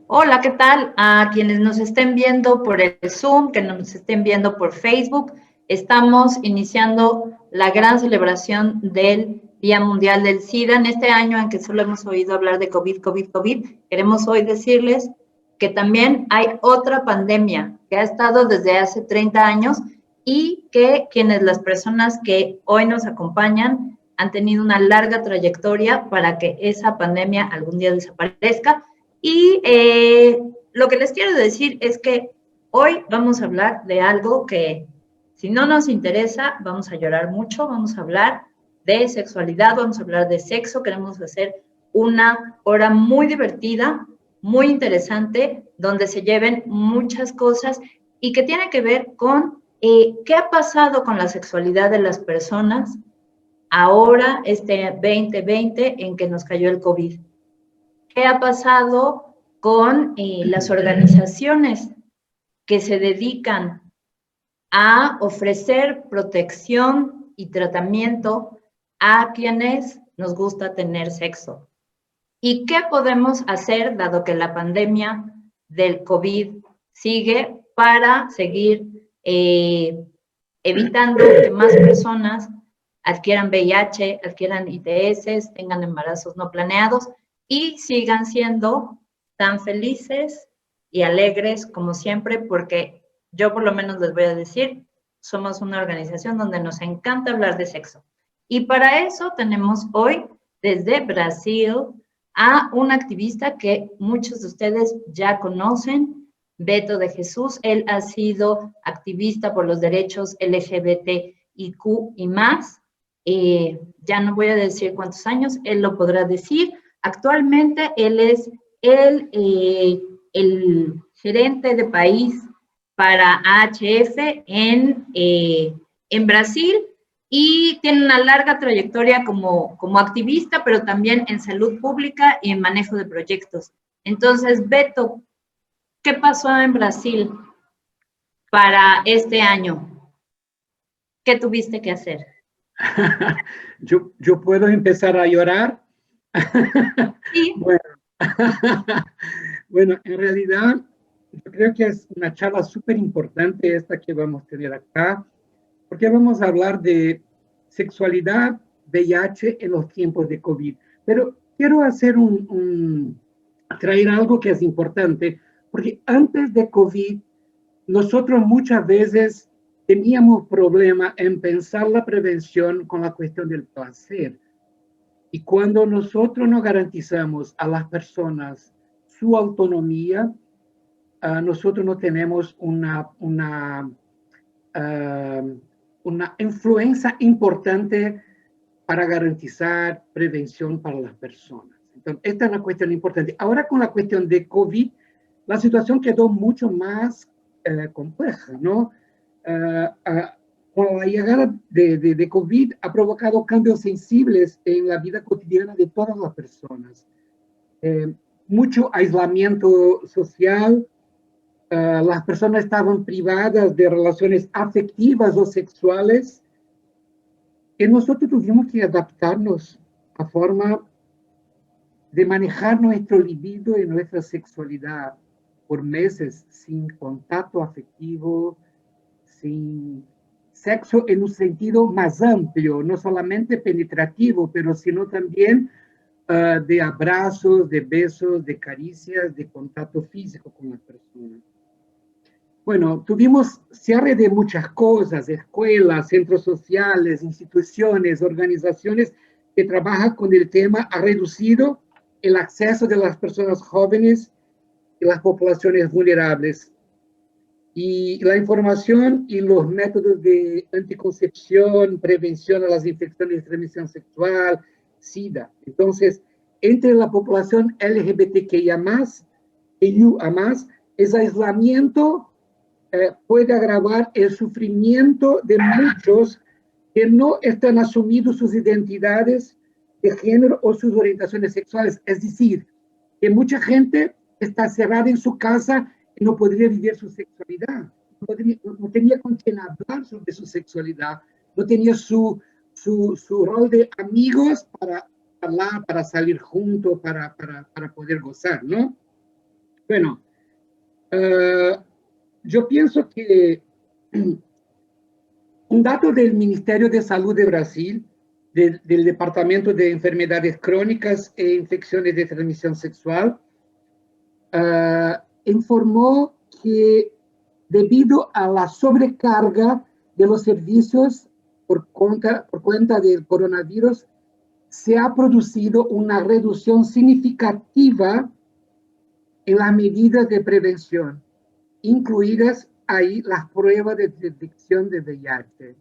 Hola, ¿qué tal? A quienes nos estén viendo por el Zoom, que nos estén viendo por Facebook, estamos iniciando la gran celebración del Día Mundial del SIDA. En este año en que solo hemos oído hablar de COVID, queremos hoy decirles que también hay otra pandemia que ha estado desde hace 30 años y que las personas que hoy nos acompañan han tenido una larga trayectoria para que esa pandemia algún día desaparezca. Y lo que les quiero decir es que hoy vamos a hablar de algo que si no nos interesa, vamos a llorar mucho, vamos a hablar de sexualidad, vamos a hablar de sexo, queremos hacer una hora muy divertida, muy interesante, donde se lleven muchas cosas y que tiene que ver con qué ha pasado con la sexualidad de las personas ahora, este 2020, en que nos cayó el COVID. ¿Qué ha pasado con las organizaciones que se dedican a ofrecer protección y tratamiento a quienes nos gusta tener sexo? ¿Y qué podemos hacer, dado que la pandemia del COVID sigue, para seguir evitando que más personas adquieran VIH, adquieran ITS, tengan embarazos no planeados y sigan siendo tan felices y alegres como siempre? Porque yo por lo menos les voy a decir, somos una organización donde nos encanta hablar de sexo. Y para eso tenemos hoy desde Brasil a un activista que muchos de ustedes ya conocen, Beto de Jesús. Él ha sido activista por los derechos LGBTIQ y más. Ya no voy a decir cuántos años, él lo podrá decir. Actualmente él es el gerente de país para AHF en Brasil, y tiene una larga trayectoria como activista, pero también en salud pública y en manejo de proyectos. Entonces, Beto, ¿qué pasó en Brasil para este año? ¿Qué tuviste que hacer? Yo puedo empezar a llorar. Sí. Bueno, bueno, en realidad yo creo que es una charla súper importante esta que vamos a tener acá, porque vamos a hablar de sexualidad, VIH en los tiempos de COVID. Pero quiero hacer traer algo que es importante, porque antes de COVID, nosotros muchas veces teníamos problema en pensar la prevención con la cuestión del placer. Y cuando nosotros no garantizamos a las personas su autonomía, nosotros no tenemos una influencia importante para garantizar prevención para las personas. Entonces, esta es una cuestión importante. Ahora con la cuestión de COVID, la situación quedó mucho más compleja, ¿no? Con la llegada de COVID ha provocado cambios sensibles en la vida cotidiana de todas las personas. Eh, Mucho aislamiento social, las personas estaban privadas de relaciones afectivas o sexuales, y nosotros tuvimos que adaptarnos a forma de manejar nuestro libido y nuestra sexualidad por meses sin contacto afectivo, sin sexo en un sentido más amplio, no solamente penetrativo, pero sino también de abrazos, de besos, de caricias, de contacto físico con las personas. Bueno, tuvimos cierre de muchas cosas, escuelas, centros sociales, instituciones, organizaciones que trabajan con el tema. Ha reducido el acceso de las personas jóvenes y las poblaciones vulnerables. Y la información y los métodos de anticoncepción, prevención a las infecciones de transmisión sexual, SIDA. Entonces, entre la población LGBTQIA+, ese aislamiento puede agravar el sufrimiento de muchos que no están asumiendo sus identidades de género o sus orientaciones sexuales. Es decir, que mucha gente está cerrada en su casa y no podría vivir su sexualidad. No tenía con quién hablar sobre su sexualidad. No tenía su rol de amigos para hablar, para salir juntos, para poder gozar, ¿no? Bueno, yo pienso que un dato del Ministerio de Salud de Brasil, del Departamento de Enfermedades Crónicas e Infecciones de Transmisión Sexual, informó que debido a la sobrecarga de los servicios por cuenta del coronavirus, se ha producido una reducción significativa en las medidas de prevención, incluidas ahí las pruebas de detección de VIH.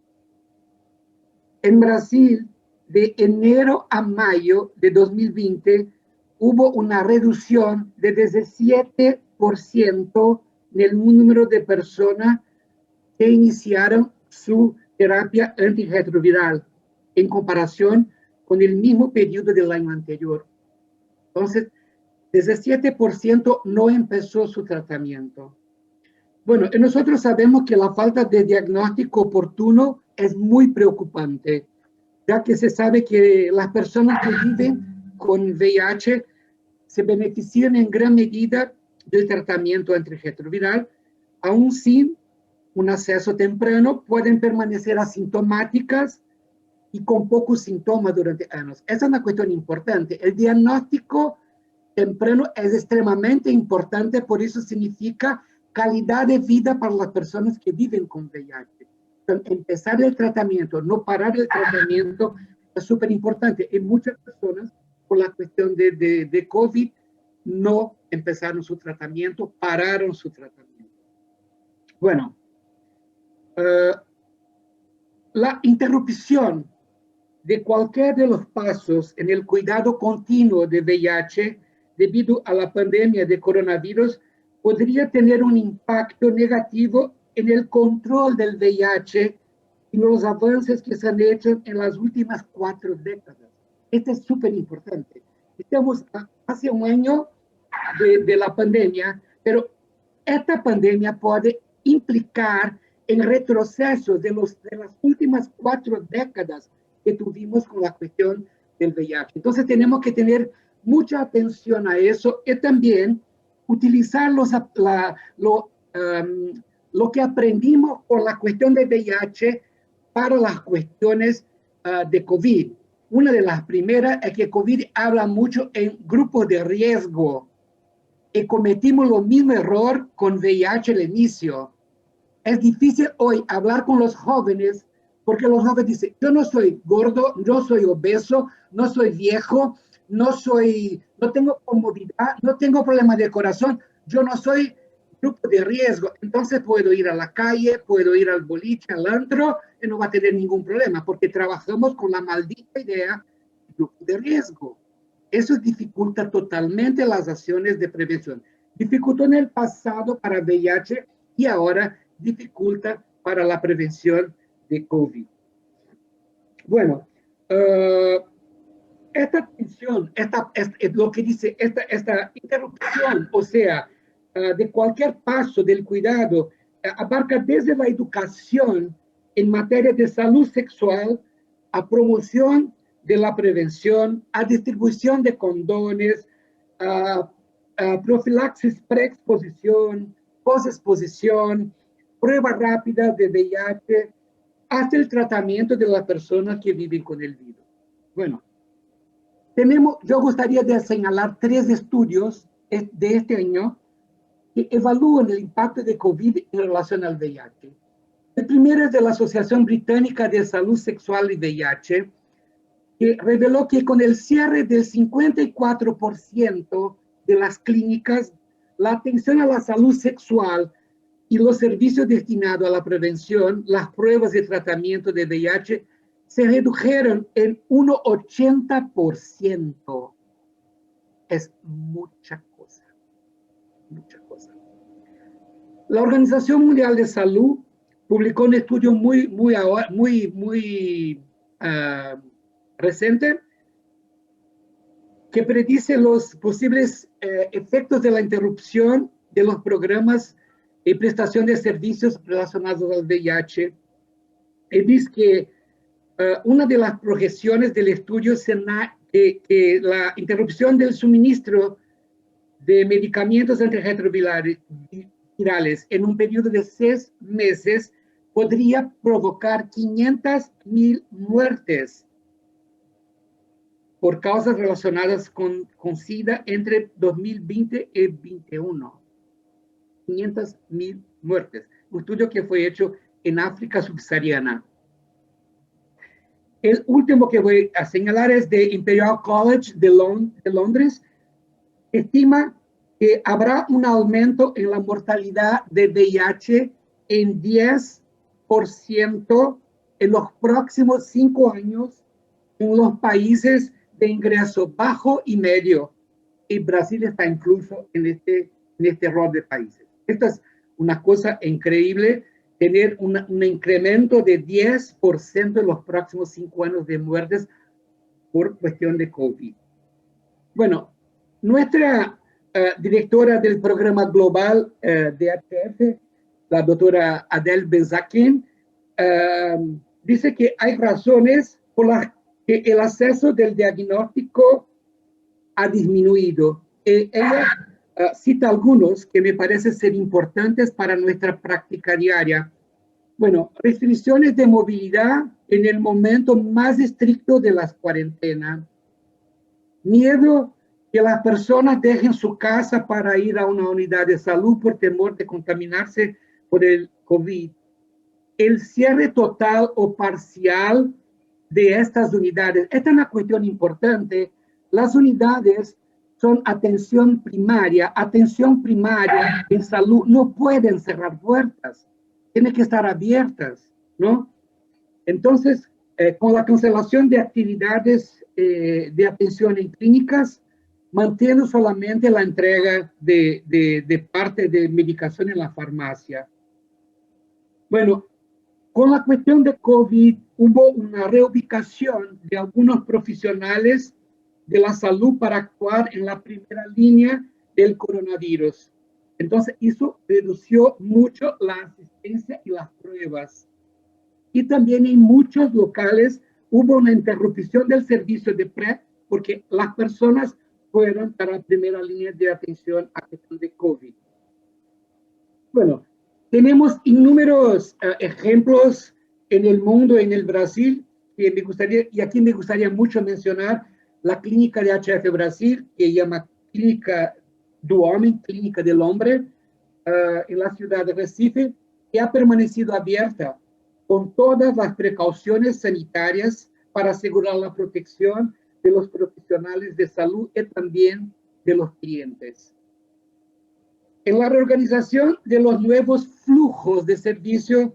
En Brasil, de enero a mayo de 2020, hubo una reducción de 17% en el número de personas que iniciaron su terapia antirretroviral en comparación con el mismo periodo del año anterior. Entonces, 17% no empezó su tratamiento. Bueno, nosotros sabemos que la falta de diagnóstico oportuno es muy preocupante, ya que se sabe que las personas que viven con VIH se benefician en gran medida del tratamiento antirretroviral, aún sin un acceso temprano, pueden permanecer asintomáticas y con pocos síntomas durante años. Esa es una cuestión importante. El diagnóstico temprano es extremadamente importante, por eso significa calidad de vida para las personas que viven con VIH. Entonces, empezar el tratamiento, no parar el tratamiento, es súper importante. Y muchas personas, por la cuestión de COVID, no empezaron su tratamiento, pararon su tratamiento. Bueno, la interrupción de cualquier de los pasos en el cuidado continuo de VIH debido a la pandemia de coronavirus podría tener un impacto negativo en el control del VIH y los avances que se han hecho en las últimas 4 décadas. Esto es súper importante. Estamos hace un año de la pandemia, pero esta pandemia puede implicar en retrocesos de las últimas 4 décadas que tuvimos con la cuestión del VIH. Entonces tenemos que tener mucha atención a eso y también utilizar lo que aprendimos por la cuestión del VIH para las cuestiones de COVID. Una de las primeras es que COVID habla mucho en grupos de riesgo y cometimos lo mismo error con VIH al inicio. Es difícil hoy hablar con los jóvenes porque los jóvenes dicen, yo no soy gordo, no soy obeso, no soy viejo, no tengo comodidad, no tengo problema de corazón, yo no soy grupo de riesgo, entonces puedo ir a la calle, puedo ir al boliche, al antro, y no va a tener ningún problema, porque trabajamos con la maldita idea de grupo de riesgo. Eso dificulta totalmente las acciones de prevención. Dificultó en el pasado para VIH y ahora dificulta para la prevención de COVID. Bueno, esta tensión, lo que dice, esta interrupción, o sea, de cualquier paso del cuidado, abarca desde la educación en materia de salud sexual, a promoción de la prevención, a distribución de condones, a profilaxis preexposición, posexposición, prueba rápida de VIH, hasta el tratamiento de las personas que viven con el virus. Bueno, yo gustaría de señalar 3 estudios de este año que evalúan el impacto de COVID en relación al VIH. El primero es de la Asociación Británica de Salud Sexual y VIH, que reveló que con el cierre del 54% de las clínicas, la atención a la salud sexual y los servicios destinados a la prevención, las pruebas de tratamiento de VIH, se redujeron en un 80%. Es mucha cosa, mucha cosa. La Organización Mundial de Salud publicó un estudio muy reciente que predice los posibles efectos de la interrupción de los programas y prestación de servicios relacionados al VIH. Y dice que una de las proyecciones del estudio que la interrupción del suministro de medicamentos antirretrovirales en un periodo de 6 meses podría provocar 500.000 muertes por causas relacionadas con SIDA entre 2020 y 2021. 500.000 muertes. Un estudio que fue hecho en África subsahariana. El último que voy a señalar es de Imperial College de Londres. Estima que habrá un aumento en la mortalidad de VIH en 10% en los próximos 5 años en los países de ingreso bajo y medio. Y Brasil está incluso en este rol de países. Esta es una cosa increíble, tener un incremento de 10% en los próximos 5 años de muertes por cuestión de COVID. Bueno, nuestra directora del programa global de HF, la doctora Adele Benzaquin, dice que hay razones por las que el acceso del diagnóstico ha disminuido. Ella cita algunos que me parecen ser importantes para nuestra práctica diaria. Bueno, restricciones de movilidad en el momento más estricto de las cuarentenas. Miedo que las personas dejen su casa para ir a una unidad de salud por temor de contaminarse por el COVID. El cierre total o parcial de estas unidades. Esta es una cuestión importante. Las unidades son atención primaria. Atención primaria en salud no pueden cerrar puertas. Tienen que estar abiertas, ¿no? Entonces, con la cancelación de actividades de atención en clínicas, mantiene solamente la entrega de parte de medicación en la farmacia. Bueno, con la cuestión de COVID, hubo una reubicación de algunos profesionales de la salud para actuar en la primera línea del coronavirus. Entonces, eso redució mucho la asistencia y las pruebas. Y también en muchos locales hubo una interrupción del servicio de PrEP porque las personas fueron para la primera línea de atención a cuestión de COVID. Bueno, tenemos innumerables ejemplos en el mundo, en el Brasil, que me gustaría, y aquí me gustaría mucho mencionar la clínica de HF Brasil, que se llama Clínica do Homem, Clínica del Hombre, en la ciudad de Recife, que ha permanecido abierta con todas las precauciones sanitarias para asegurar la protección de los profesionales de salud y también de los clientes. En la reorganización de los nuevos flujos de servicio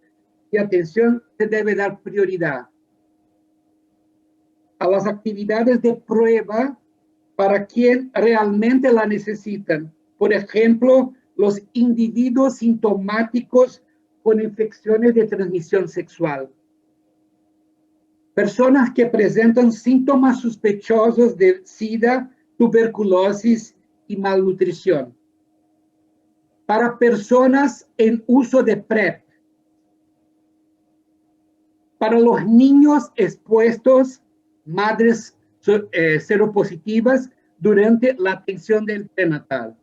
y atención se debe dar prioridad a las actividades de prueba para quien realmente la necesitan. Por ejemplo, los individuos sintomáticos con infecciones de transmisión sexual. Personas que presentan síntomas sospechosos de SIDA, tuberculosis y malnutrición. Para personas en uso de PrEP. Para los niños expuestos, madres seropositivas durante la atención del prenatal.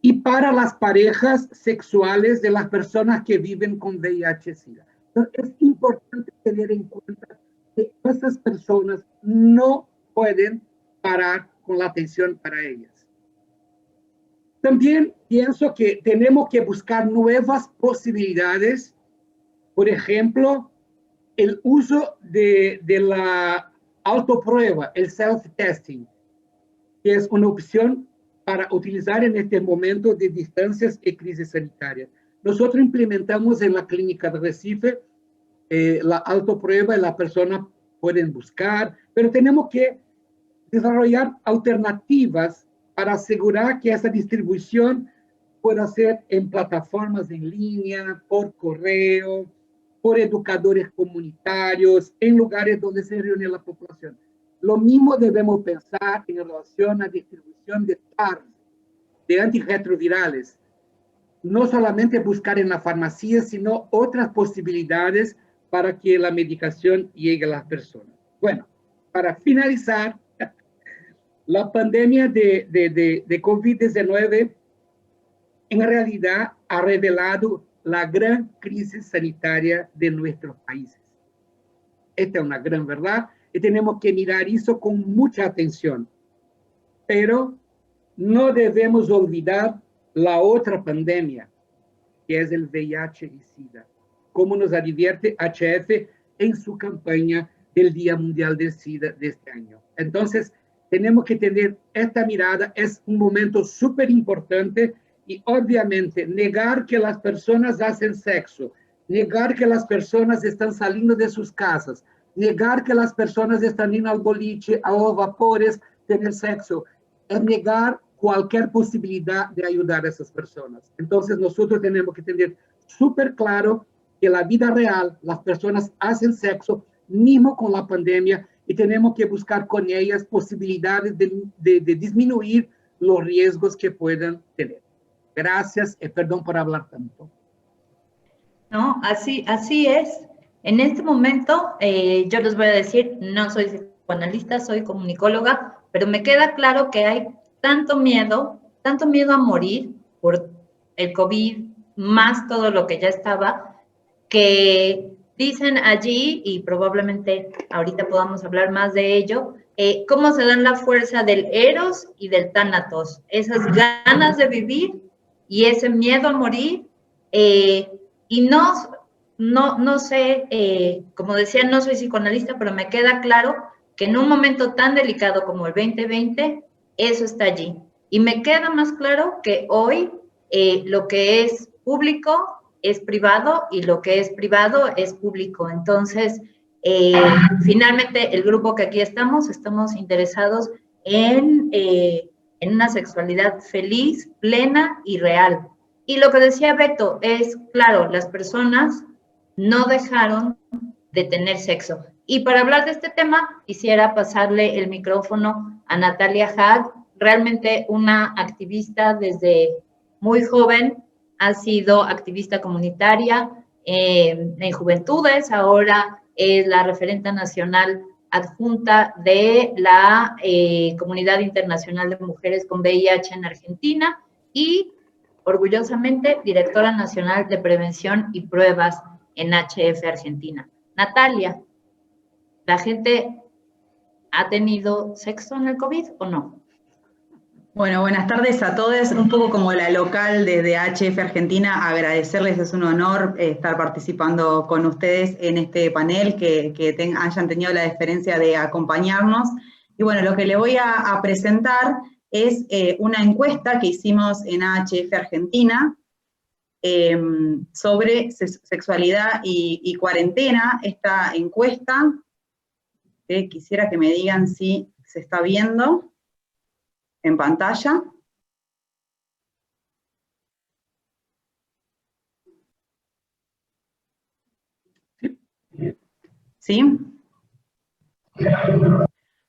Y para las parejas sexuales de las personas que viven con VIH-Sida. Es importante tener en cuenta que esas personas no pueden parar con la atención para ellas. También pienso que tenemos que buscar nuevas posibilidades, por ejemplo, el uso de la autoprueba, el self-testing, que es una opción para utilizar en este momento de distancias y crisis sanitarias. Nosotros implementamos en la clínica de Recife la autoprueba y la persona pueden buscar, pero tenemos que desarrollar alternativas para asegurar que esa distribución pueda ser en plataformas en línea, por correo, por educadores comunitarios, en lugares donde se reúne la población. Lo mismo debemos pensar en relación a distribución de TARS, de antirretrovirales. No solamente buscar en la farmacia, sino otras posibilidades para que la medicación llegue a las personas. Bueno, para finalizar, La pandemia de COVID-19 en realidad ha revelado la gran crisis sanitaria de nuestros países. Esta es una gran verdad y tenemos que mirar eso con mucha atención. Pero no debemos olvidar la otra pandemia, que es el VIH y SIDA, como nos advierte HF en su campaña del Día Mundial del SIDA de este año. Entonces, tenemos que tener esta mirada, es un momento súper importante y obviamente negar que las personas hacen sexo, negar que las personas están saliendo de sus casas, negar que las personas están yendo al boliche, a los vapores, tener sexo, es negar cualquier posibilidad de ayudar a esas personas. Entonces nosotros tenemos que tener súper claro que en la vida real las personas hacen sexo, mismo con la pandemia, y tenemos que buscar con ellas posibilidades de disminuir los riesgos que puedan tener. Gracias y perdón por hablar tanto. No, así es. En este momento, yo les voy a decir, no soy psicoanalista, soy comunicóloga, pero me queda claro que hay tanto miedo a morir por el COVID, más todo lo que ya estaba, que dicen allí, y probablemente ahorita podamos hablar más de ello, cómo se dan la fuerza del Eros y del Tánatos, esas ganas de vivir y ese miedo a morir, y no sé, como decía, no soy psicoanalista, pero me queda claro que en un momento tan delicado como el 2020, eso está allí. Y me queda más claro que hoy lo que es público es privado y lo que es privado es público. Entonces, finalmente, el grupo que aquí estamos interesados en una sexualidad feliz, plena y real. Y lo que decía Beto es, claro, las personas no dejaron de tener sexo. Y para hablar de este tema, quisiera pasarle el micrófono a Natalia Haag, realmente una activista desde muy joven, ha sido activista comunitaria en Juventudes, ahora es la referente nacional adjunta de la Comunidad Internacional de Mujeres con VIH en Argentina y, orgullosamente, directora nacional de prevención y pruebas en HF Argentina. Natalia, ¿la gente ha tenido sexo en el COVID o no? Bueno, buenas tardes a todos. Un poco como la local desde HF Argentina, agradecerles, es un honor estar participando con ustedes en este panel, que hayan tenido la deferencia de acompañarnos. Y bueno, lo que le voy a presentar es una encuesta que hicimos en HF Argentina sobre sexualidad y cuarentena. Esta encuesta, quisiera que me digan si se está viendo en pantalla. ¿Sí?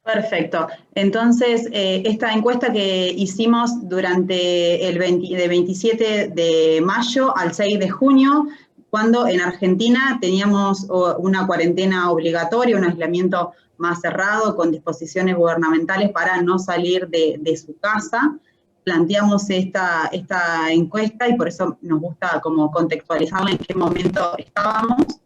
Perfecto. Entonces, esta encuesta que hicimos durante el 27 de mayo al 6 de junio, cuando en Argentina teníamos una cuarentena obligatoria, un aislamiento más cerrado, con disposiciones gubernamentales para no salir de su casa. Planteamos esta encuesta y por eso nos gusta como contextualizarla en qué momento estábamos.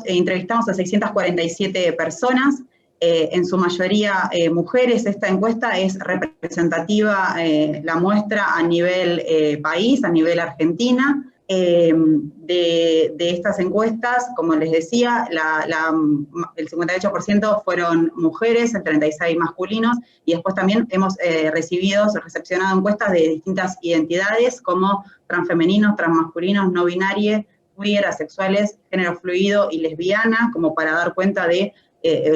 Entrevistamos a 647 personas, en su mayoría mujeres. Esta encuesta es representativa, la muestra a nivel país, a nivel Argentina. De estas encuestas, como les decía, el 58% fueron mujeres, el 36% masculinos, y después también hemos recepcionado encuestas de distintas identidades, como transfemeninos, transmasculinos, no binarios, queer, asexuales, género fluido y lesbiana, como para dar cuenta de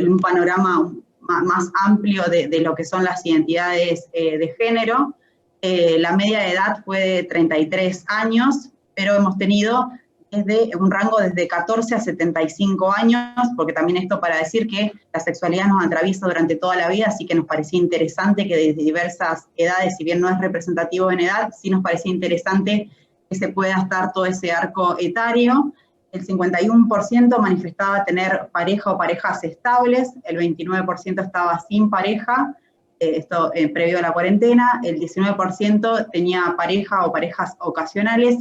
un panorama más amplio de lo que son las identidades de género. La media de edad fue de 33 años, pero hemos tenido desde un rango desde 14 a 75 años, porque también esto para decir que la sexualidad nos atraviesa durante toda la vida, así que nos parecía interesante que desde diversas edades, si bien no es representativo en edad, sí nos parecía interesante que se pueda estar todo ese arco etario. el 51% manifestaba tener pareja o parejas estables, el 29% estaba sin pareja, esto previo a la cuarentena, el 19% tenía pareja o parejas ocasionales,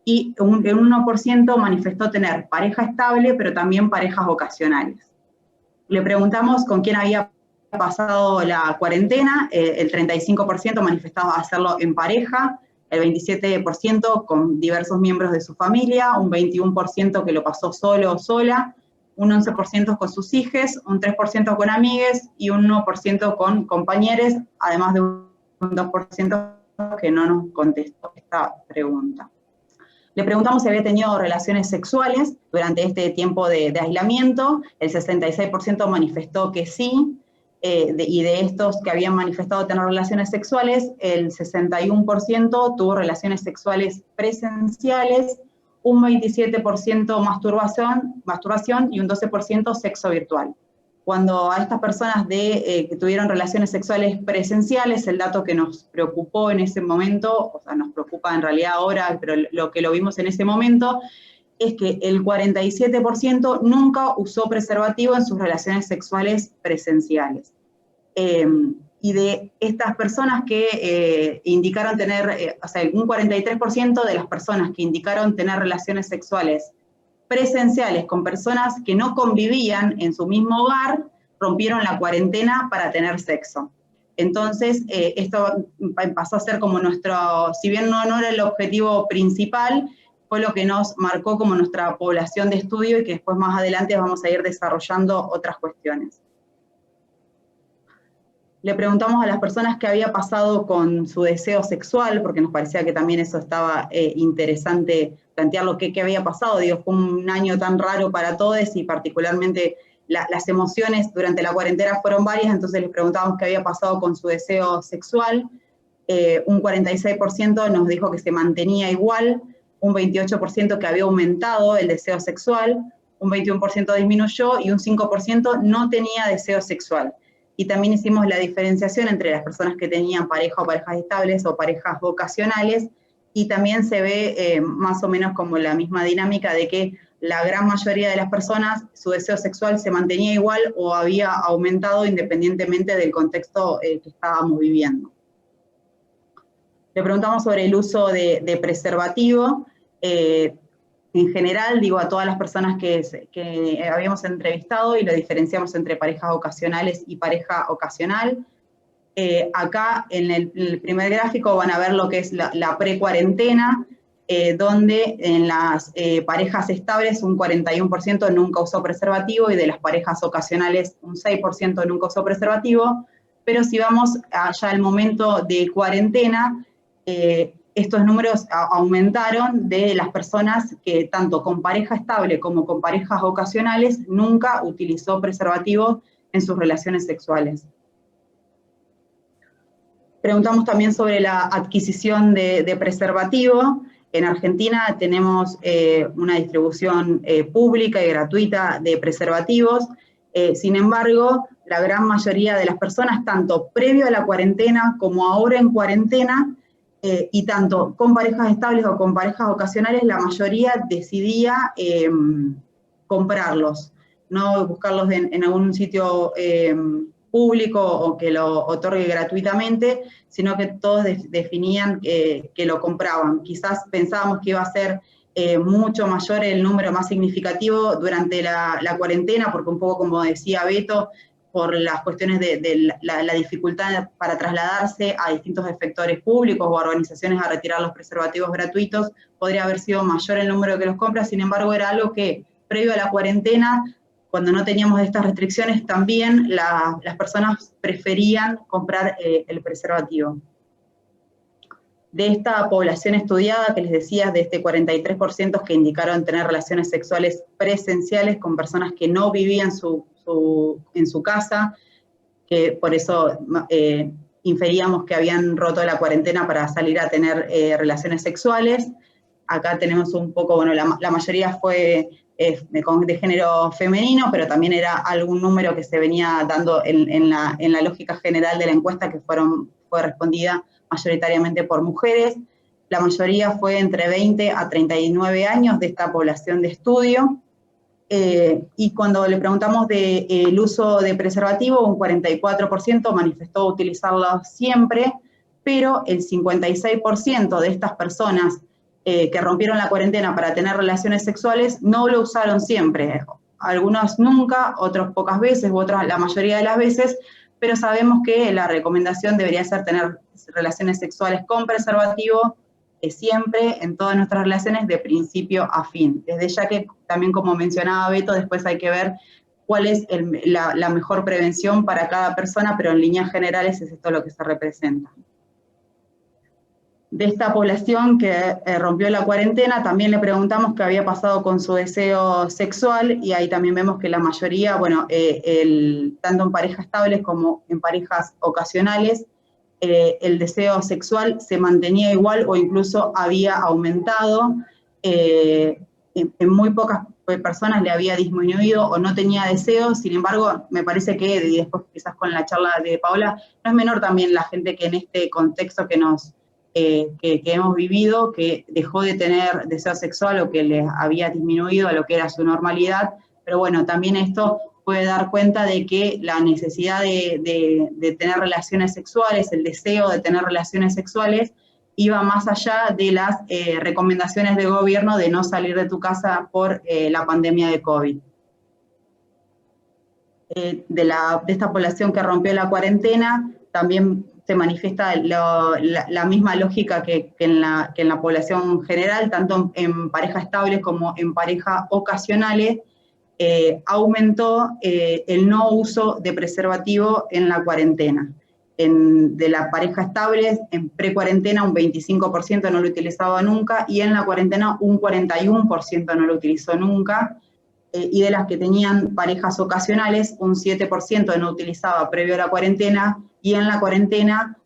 y el 1% manifestó tener pareja estable, pero también parejas ocasionales. Le preguntamos con quién había pasado la cuarentena, el 35% manifestaba hacerlo en pareja, el 27% con diversos miembros de su familia, un 21% que lo pasó solo o sola, un 11% con sus hijos, un 3% con amigues y un 1% con compañeros, además de un 2% que no nos contestó esta pregunta. Le preguntamos si había tenido relaciones sexuales durante este tiempo de aislamiento, el 66% manifestó que sí, y de estos que habían manifestado tener relaciones sexuales, el 61% tuvo relaciones sexuales presenciales, un 27% masturbación y un 12% sexo virtual. Cuando a estas personas que tuvieron relaciones sexuales presenciales, el dato que nos preocupó en ese momento, o sea, nos preocupa en realidad ahora, pero lo que lo vimos en ese momento, es que el 47% nunca usó preservativo en sus relaciones sexuales presenciales. Y de estas personas que indicaron tener, o sea, un 43% de las personas que indicaron tener relaciones sexuales presenciales con personas que no convivían en su mismo hogar, rompieron la cuarentena para tener sexo. Entonces, esto pasó a ser como nuestro, si bien no era el objetivo principal, fue lo que nos marcó como nuestra población de estudio y que después más adelante vamos a ir desarrollando otras cuestiones. Le preguntamos a las personas qué había pasado con su deseo sexual, porque nos parecía que también eso estaba interesante plantearlo, qué había pasado. Digo, fue un año tan raro para todos y particularmente las emociones durante la cuarentena fueron varias, entonces les preguntábamos qué había pasado con su deseo sexual. Un 46% nos dijo que se mantenía igual, un 28% que había aumentado el deseo sexual, un 21% disminuyó y un 5% no tenía deseo sexual. Y también hicimos la diferenciación entre las personas que tenían pareja o parejas estables o parejas vocacionales, y también se ve más o menos como la misma dinámica de que la gran mayoría de las personas, su deseo sexual se mantenía igual o había aumentado independientemente del contexto que estábamos viviendo. Le preguntamos sobre el uso de preservativo. En general, digo, a todas las personas que habíamos entrevistado, y lo diferenciamos entre parejas ocasionales y pareja ocasional. Acá en el primer gráfico van a ver lo que es la pre-cuarentena, donde en las parejas estables un 41% nunca usó preservativo y de las parejas ocasionales un 6% nunca usó preservativo, pero si vamos allá al momento de cuarentena, estos números aumentaron de las personas que tanto con pareja estable como con parejas ocasionales nunca utilizó preservativo en sus relaciones sexuales. Preguntamos también sobre la adquisición de preservativo. En Argentina tenemos una distribución pública y gratuita de preservativos. Sin embargo, la gran mayoría de las personas, tanto previo a la cuarentena como ahora en cuarentena, y tanto con parejas estables o con parejas ocasionales, la mayoría decidía comprarlos, no buscarlos en algún sitio público o que lo otorgue gratuitamente, sino que todos definían que lo compraban. Quizás pensábamos que iba a ser mucho mayor el número más significativo durante la cuarentena, porque un poco como decía Beto, por las cuestiones de la dificultad para trasladarse a distintos efectores públicos o organizaciones a retirar los preservativos gratuitos, podría haber sido mayor el número que los compra. Sin embargo, era algo que previo a la cuarentena, cuando no teníamos estas restricciones, también las personas preferían comprar el preservativo. De esta población estudiada, que les decía, de este 43% que indicaron tener relaciones sexuales presenciales con personas que no vivían en su casa, que por eso inferíamos que habían roto la cuarentena para salir a tener relaciones sexuales. Acá tenemos un poco, bueno, la mayoría fue de género femenino, pero también era algún número que se venía dando en la lógica general de la encuesta, que fue respondida mayoritariamente por mujeres. La mayoría fue entre 20 a 39 años de esta población de estudio. Y cuando le preguntamos del uso de preservativo, un 44% manifestó utilizarlo siempre, pero el 56% de estas personas que rompieron la cuarentena para tener relaciones sexuales no lo usaron siempre. Algunos nunca, otros pocas veces, u otras la mayoría de las veces, pero sabemos que la recomendación debería ser tener relaciones sexuales con preservativo siempre en todas nuestras relaciones de principio a fin. Desde ya que también, como mencionaba Beto, después hay que ver cuál es la mejor prevención para cada persona, pero en líneas generales es esto lo que se representa. De esta población que rompió la cuarentena, también le preguntamos qué había pasado con su deseo sexual, y ahí también vemos que la mayoría, bueno, tanto en parejas estables como en parejas ocasionales, el deseo sexual se mantenía igual o incluso había aumentado. En muy pocas personas le había disminuido o no tenía deseo. Sin embargo, me parece que, y después quizás con la charla de Paola, no es menor también la gente que en este contexto que hemos vivido, que dejó de tener deseo sexual o que les había disminuido a lo que era su normalidad. Pero bueno, también esto puede dar cuenta de que la necesidad de tener relaciones sexuales, el deseo de tener relaciones sexuales, iba más allá de las recomendaciones del gobierno de no salir de tu casa por la pandemia de COVID. De esta población que rompió la cuarentena, también se manifiesta la misma lógica que en la población general, tanto en parejas estables como en parejas ocasionales. Aumentó el no uso de preservativo en la cuarentena. De la pareja estable, en pre-cuarentena un 25% no lo utilizaba nunca, y en la cuarentena un 41% no lo utilizó nunca, y de las que tenían parejas ocasionales, un 7% no utilizaba previo a la cuarentena, y en la cuarentena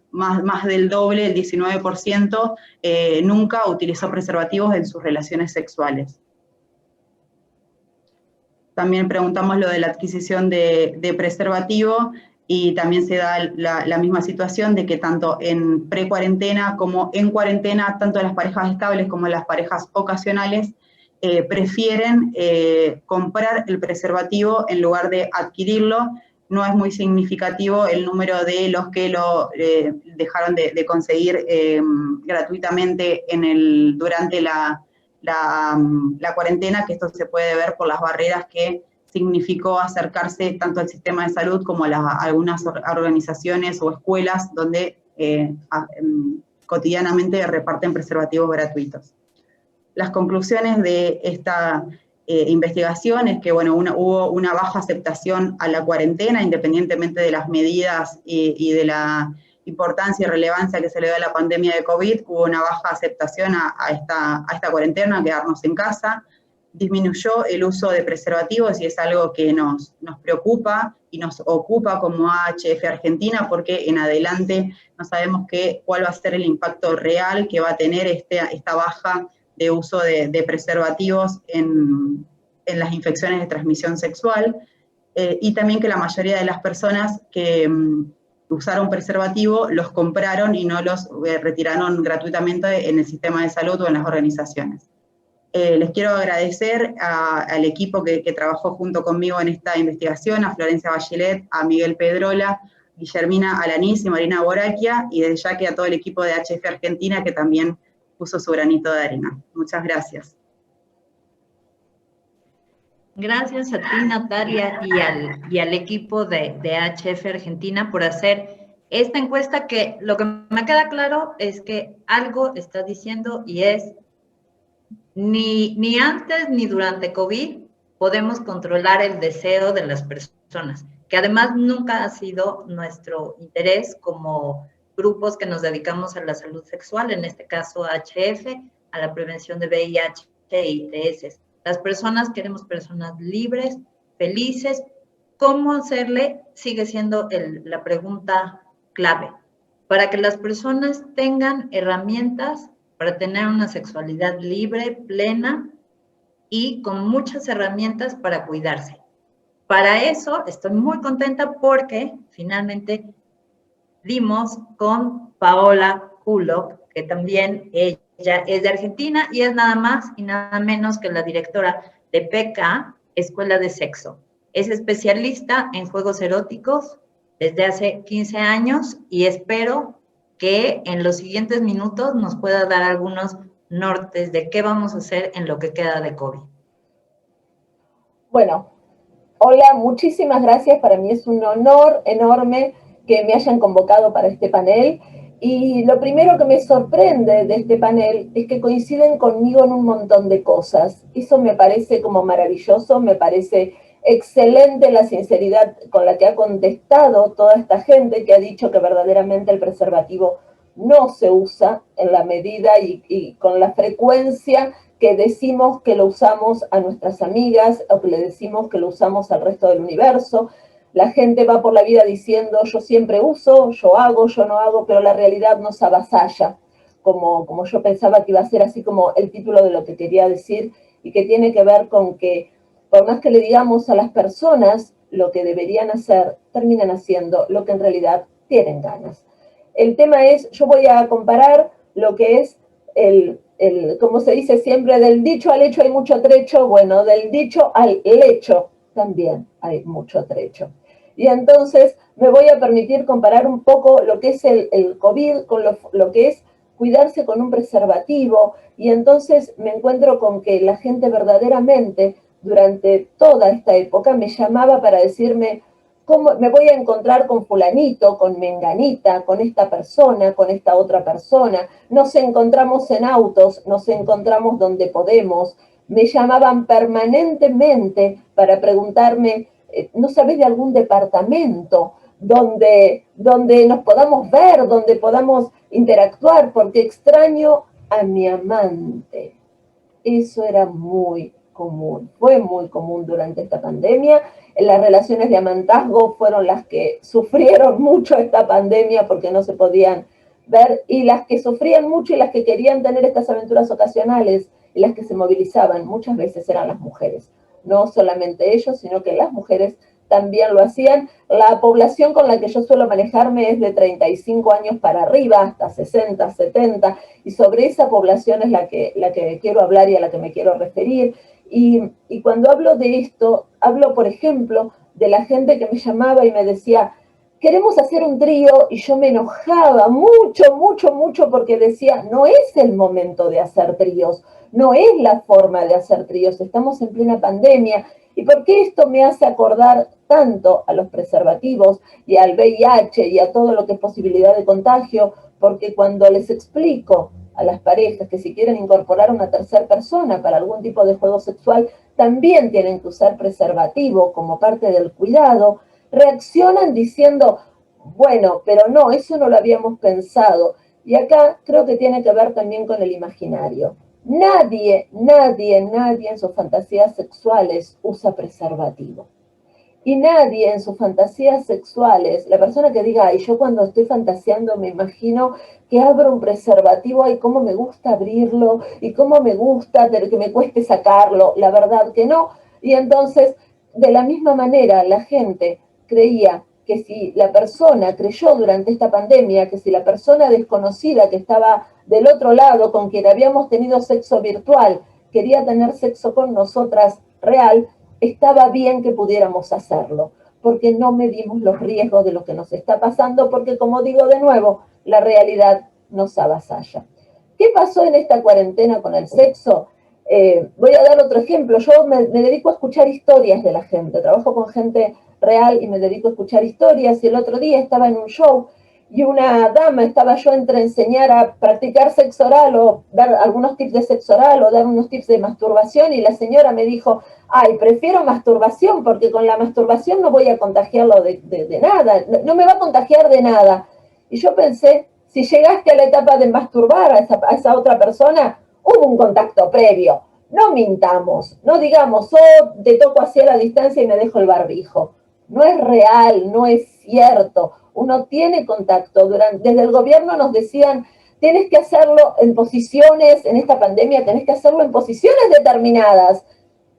más del doble, el 19%, nunca utilizó preservativos en sus relaciones sexuales. También preguntamos lo de la adquisición de preservativo, y también se da la misma situación de que tanto en pre-cuarentena como en cuarentena, tanto las parejas estables como las parejas ocasionales prefieren comprar el preservativo en lugar de adquirirlo. No es muy significativo el número de los que lo dejaron de conseguir gratuitamente durante la cuarentena, que esto se puede ver por las barreras que significó acercarse tanto al sistema de salud como a algunas organizaciones o escuelas donde cotidianamente reparten preservativos gratuitos. Las conclusiones de esta investigación es que, bueno, hubo una baja aceptación a la cuarentena, independientemente de las medidas y de la importancia y relevancia que se le da a la pandemia de COVID. Hubo una baja aceptación a esta cuarentena, a quedarnos en casa. Disminuyó el uso de preservativos, y es algo que nos preocupa y nos ocupa como AHF Argentina, porque en adelante no sabemos cuál va a ser el impacto real que va a tener esta baja de uso de preservativos en las infecciones de transmisión sexual, y también que la mayoría de las personas que usaron preservativo los compraron y no los retiraron gratuitamente en el sistema de salud o en las organizaciones. Les quiero agradecer al equipo que trabajó junto conmigo en esta investigación, a Florencia Bachelet, a Miguel Pedrola, Guillermina Alanís y Marina Boraquia, y desde ya que a todo el equipo de AHF Argentina, que también puso su granito de arena. Muchas gracias. Gracias a ti, Natalia, y al equipo de AHF Argentina por hacer esta encuesta, que lo que me queda claro es que algo está diciendo, y es: ni antes ni durante COVID podemos controlar el deseo de las personas, que además nunca ha sido nuestro interés como grupos que nos dedicamos a la salud sexual, en este caso AHF, a la prevención de VIH e ITS. Las personas queremos personas libres, felices. ¿Cómo hacerle? Sigue siendo la pregunta clave. Para que las personas tengan herramientas para tener una sexualidad libre, plena y con muchas herramientas para cuidarse. Para eso estoy muy contenta porque finalmente dimos con Paola Kulok, que también ella es de Argentina y es nada más y nada menos que la directora de PK, Escuela de Sexo. Es especialista en juegos eróticos desde hace 15 años y espero que en los siguientes minutos nos pueda dar algunos nortes de qué vamos a hacer en lo que queda de COVID. Bueno, hola, muchísimas gracias. Para mí es un honor enorme que me hayan convocado para este panel. Y lo primero que me sorprende de este panel es que coinciden conmigo en un montón de cosas. Eso me parece como maravilloso, me parece excelente la sinceridad con la que ha contestado toda esta gente que ha dicho que verdaderamente el preservativo no se usa en la medida y con la frecuencia que decimos que lo usamos a nuestras amigas o que le decimos que lo usamos al resto del universo. La gente va por la vida diciendo yo siempre uso, yo hago, yo no hago, pero la realidad nos avasalla, como yo pensaba que iba a ser así como el título de lo que quería decir, y que tiene que ver con que por más que le digamos a las personas lo que deberían hacer, terminan haciendo lo que en realidad tienen ganas. El tema es, yo voy a comparar lo que es como se dice siempre, del dicho al hecho hay mucho trecho. Bueno, del dicho al lecho también hay mucho trecho. Y entonces me voy a permitir comparar un poco lo que es el COVID con lo que es cuidarse con un preservativo, y entonces me encuentro con que la gente verdaderamente durante toda esta época me llamaba para decirme cómo me voy a encontrar con fulanito, con menganita, con esta persona, con esta otra persona. Nos encontramos en autos, nos encontramos donde podemos. Me llamaban permanentemente para preguntarme, ¿no sabes de algún departamento donde nos podamos ver, donde podamos interactuar? Porque extraño a mi amante. Eso era muy común, fue muy común durante esta pandemia. Las relaciones de amantazgo fueron las que sufrieron mucho esta pandemia porque no se podían ver, y las que sufrían mucho y las que querían tener estas aventuras ocasionales y las que se movilizaban muchas veces eran las mujeres. No solamente ellos, sino que las mujeres también lo hacían. La población con la que yo suelo manejarme es de 35 años para arriba, hasta 60, 70, y sobre esa población es la que quiero hablar y a la que me quiero referir. Y cuando hablo de esto, hablo, por ejemplo, de la gente que me llamaba y me decía, queremos hacer un trío, y yo me enojaba mucho, mucho, mucho, porque decía, no es el momento de hacer tríos, no es la forma de hacer tríos, estamos en plena pandemia. ¿Y por qué esto me hace acordar tanto a los preservativos y al VIH y a todo lo que es posibilidad de contagio? Porque cuando les explico a las parejas que si quieren incorporar a una tercera persona para algún tipo de juego sexual, también tienen que usar preservativo como parte del cuidado, reaccionan diciendo, bueno, pero no, eso no lo habíamos pensado. Y acá creo que tiene que ver también con el imaginario. Nadie en sus fantasías sexuales usa preservativo. Y nadie en sus fantasías sexuales, la persona que diga, ay, yo cuando estoy fantaseando me imagino que abro un preservativo, ay, cómo me gusta abrirlo, y cómo me gusta que me cueste sacarlo, la verdad que no. Y entonces, de la misma manera, la gente creía que si la persona creyó durante esta pandemia, que si la persona desconocida que estaba del otro lado, con quien habíamos tenido sexo virtual, quería tener sexo con nosotras real, estaba bien que pudiéramos hacerlo, porque no medimos los riesgos de lo que nos está pasando, porque como digo de nuevo, la realidad nos avasalla. ¿Qué pasó en esta cuarentena con el sexo? Voy a dar otro ejemplo. Yo me dedico a escuchar historias de la gente, trabajo con gente real y me dedico a escuchar historias, y el otro día estaba en un show y una dama, estaba yo entre enseñar a practicar sexo oral o dar algunos tips de sexo oral o dar unos tips de masturbación, y la señora me dijo, ay, prefiero masturbación porque con la masturbación no voy a contagiarlo de nada, no me va a contagiar de nada. Y yo pensé, si llegaste a la etapa de masturbar a esa otra persona, hubo un contacto previo. No mintamos, no digamos, oh, te toco hacia la distancia y me dejo el barbijo. No es real, no es cierto. Uno tiene contacto. Desde el gobierno nos decían, tienes que hacerlo en posiciones, en esta pandemia tenés que hacerlo en posiciones determinadas.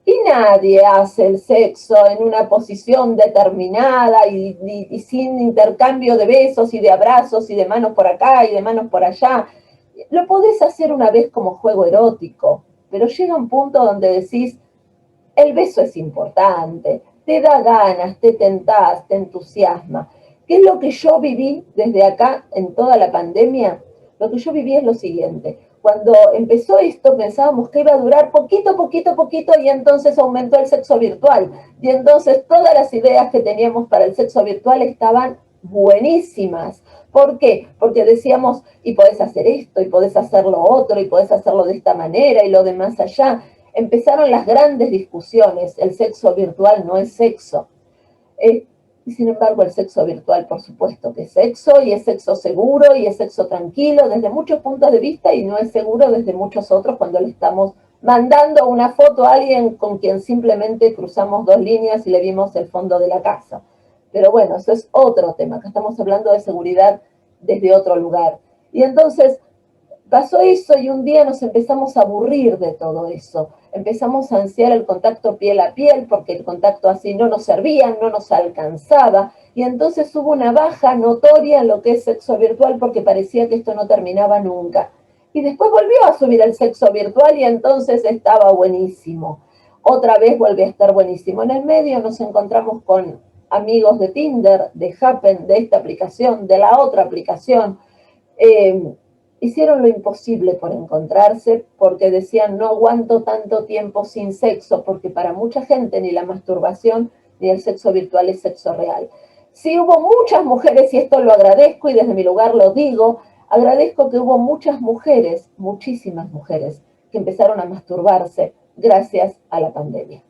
Y nadie hace el sexo en una posición determinada y sin intercambio de besos y de abrazos y de manos por acá y de manos por allá. Lo podés hacer una vez como juego erótico, pero llega un punto donde decís, el beso es importante, te da ganas, te tentás, te entusiasma. ¿Qué es lo que yo viví desde acá en toda la pandemia? Lo que yo viví es lo siguiente. Cuando empezó esto pensábamos que iba a durar poquito, poquito, poquito y entonces aumentó el sexo virtual. Y entonces todas las ideas que teníamos para el sexo virtual estaban buenísimas. ¿Por qué? Porque decíamos, y podés hacer esto, y podés hacer lo otro, y podés hacerlo de esta manera, y lo de más allá. Empezaron las grandes discusiones, el sexo virtual no es sexo. Y sin embargo el sexo virtual, por supuesto que es sexo, y es sexo seguro, y es sexo tranquilo, desde muchos puntos de vista, y no es seguro desde muchos otros cuando le estamos mandando una foto a alguien con quien simplemente cruzamos 2 líneas y le vimos el fondo de la casa. Pero bueno, eso es otro tema, que estamos hablando de seguridad desde otro lugar. Y entonces pasó eso y un día nos empezamos a aburrir de todo eso. Empezamos a ansiar el contacto piel a piel porque el contacto así no nos servía, no nos alcanzaba. Y entonces hubo una baja notoria en lo que es sexo virtual porque parecía que esto no terminaba nunca. Y después volvió a subir el sexo virtual y entonces estaba buenísimo. Otra vez vuelve a estar buenísimo. En el medio nos encontramos con amigos de Tinder, de Happen, de esta aplicación, de la otra aplicación. Hicieron lo imposible por encontrarse porque decían no aguanto tanto tiempo sin sexo, porque para mucha gente ni la masturbación ni el sexo virtual es sexo real. Sí hubo muchas mujeres, y esto lo agradezco y desde mi lugar lo digo, agradezco que hubo muchas mujeres, muchísimas mujeres, que empezaron a masturbarse gracias a la pandemia,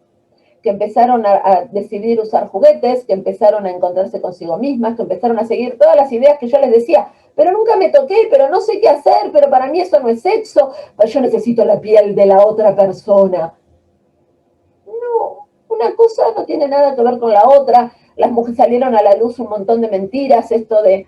que empezaron a decidir usar juguetes, que empezaron a encontrarse consigo mismas, que empezaron a seguir todas las ideas que yo les decía, pero nunca me toqué, pero no sé qué hacer, pero para mí eso no es sexo, pero yo necesito la piel de la otra persona. No, una cosa no tiene nada que ver con la otra. Las mujeres salieron a la luz un montón de mentiras, esto de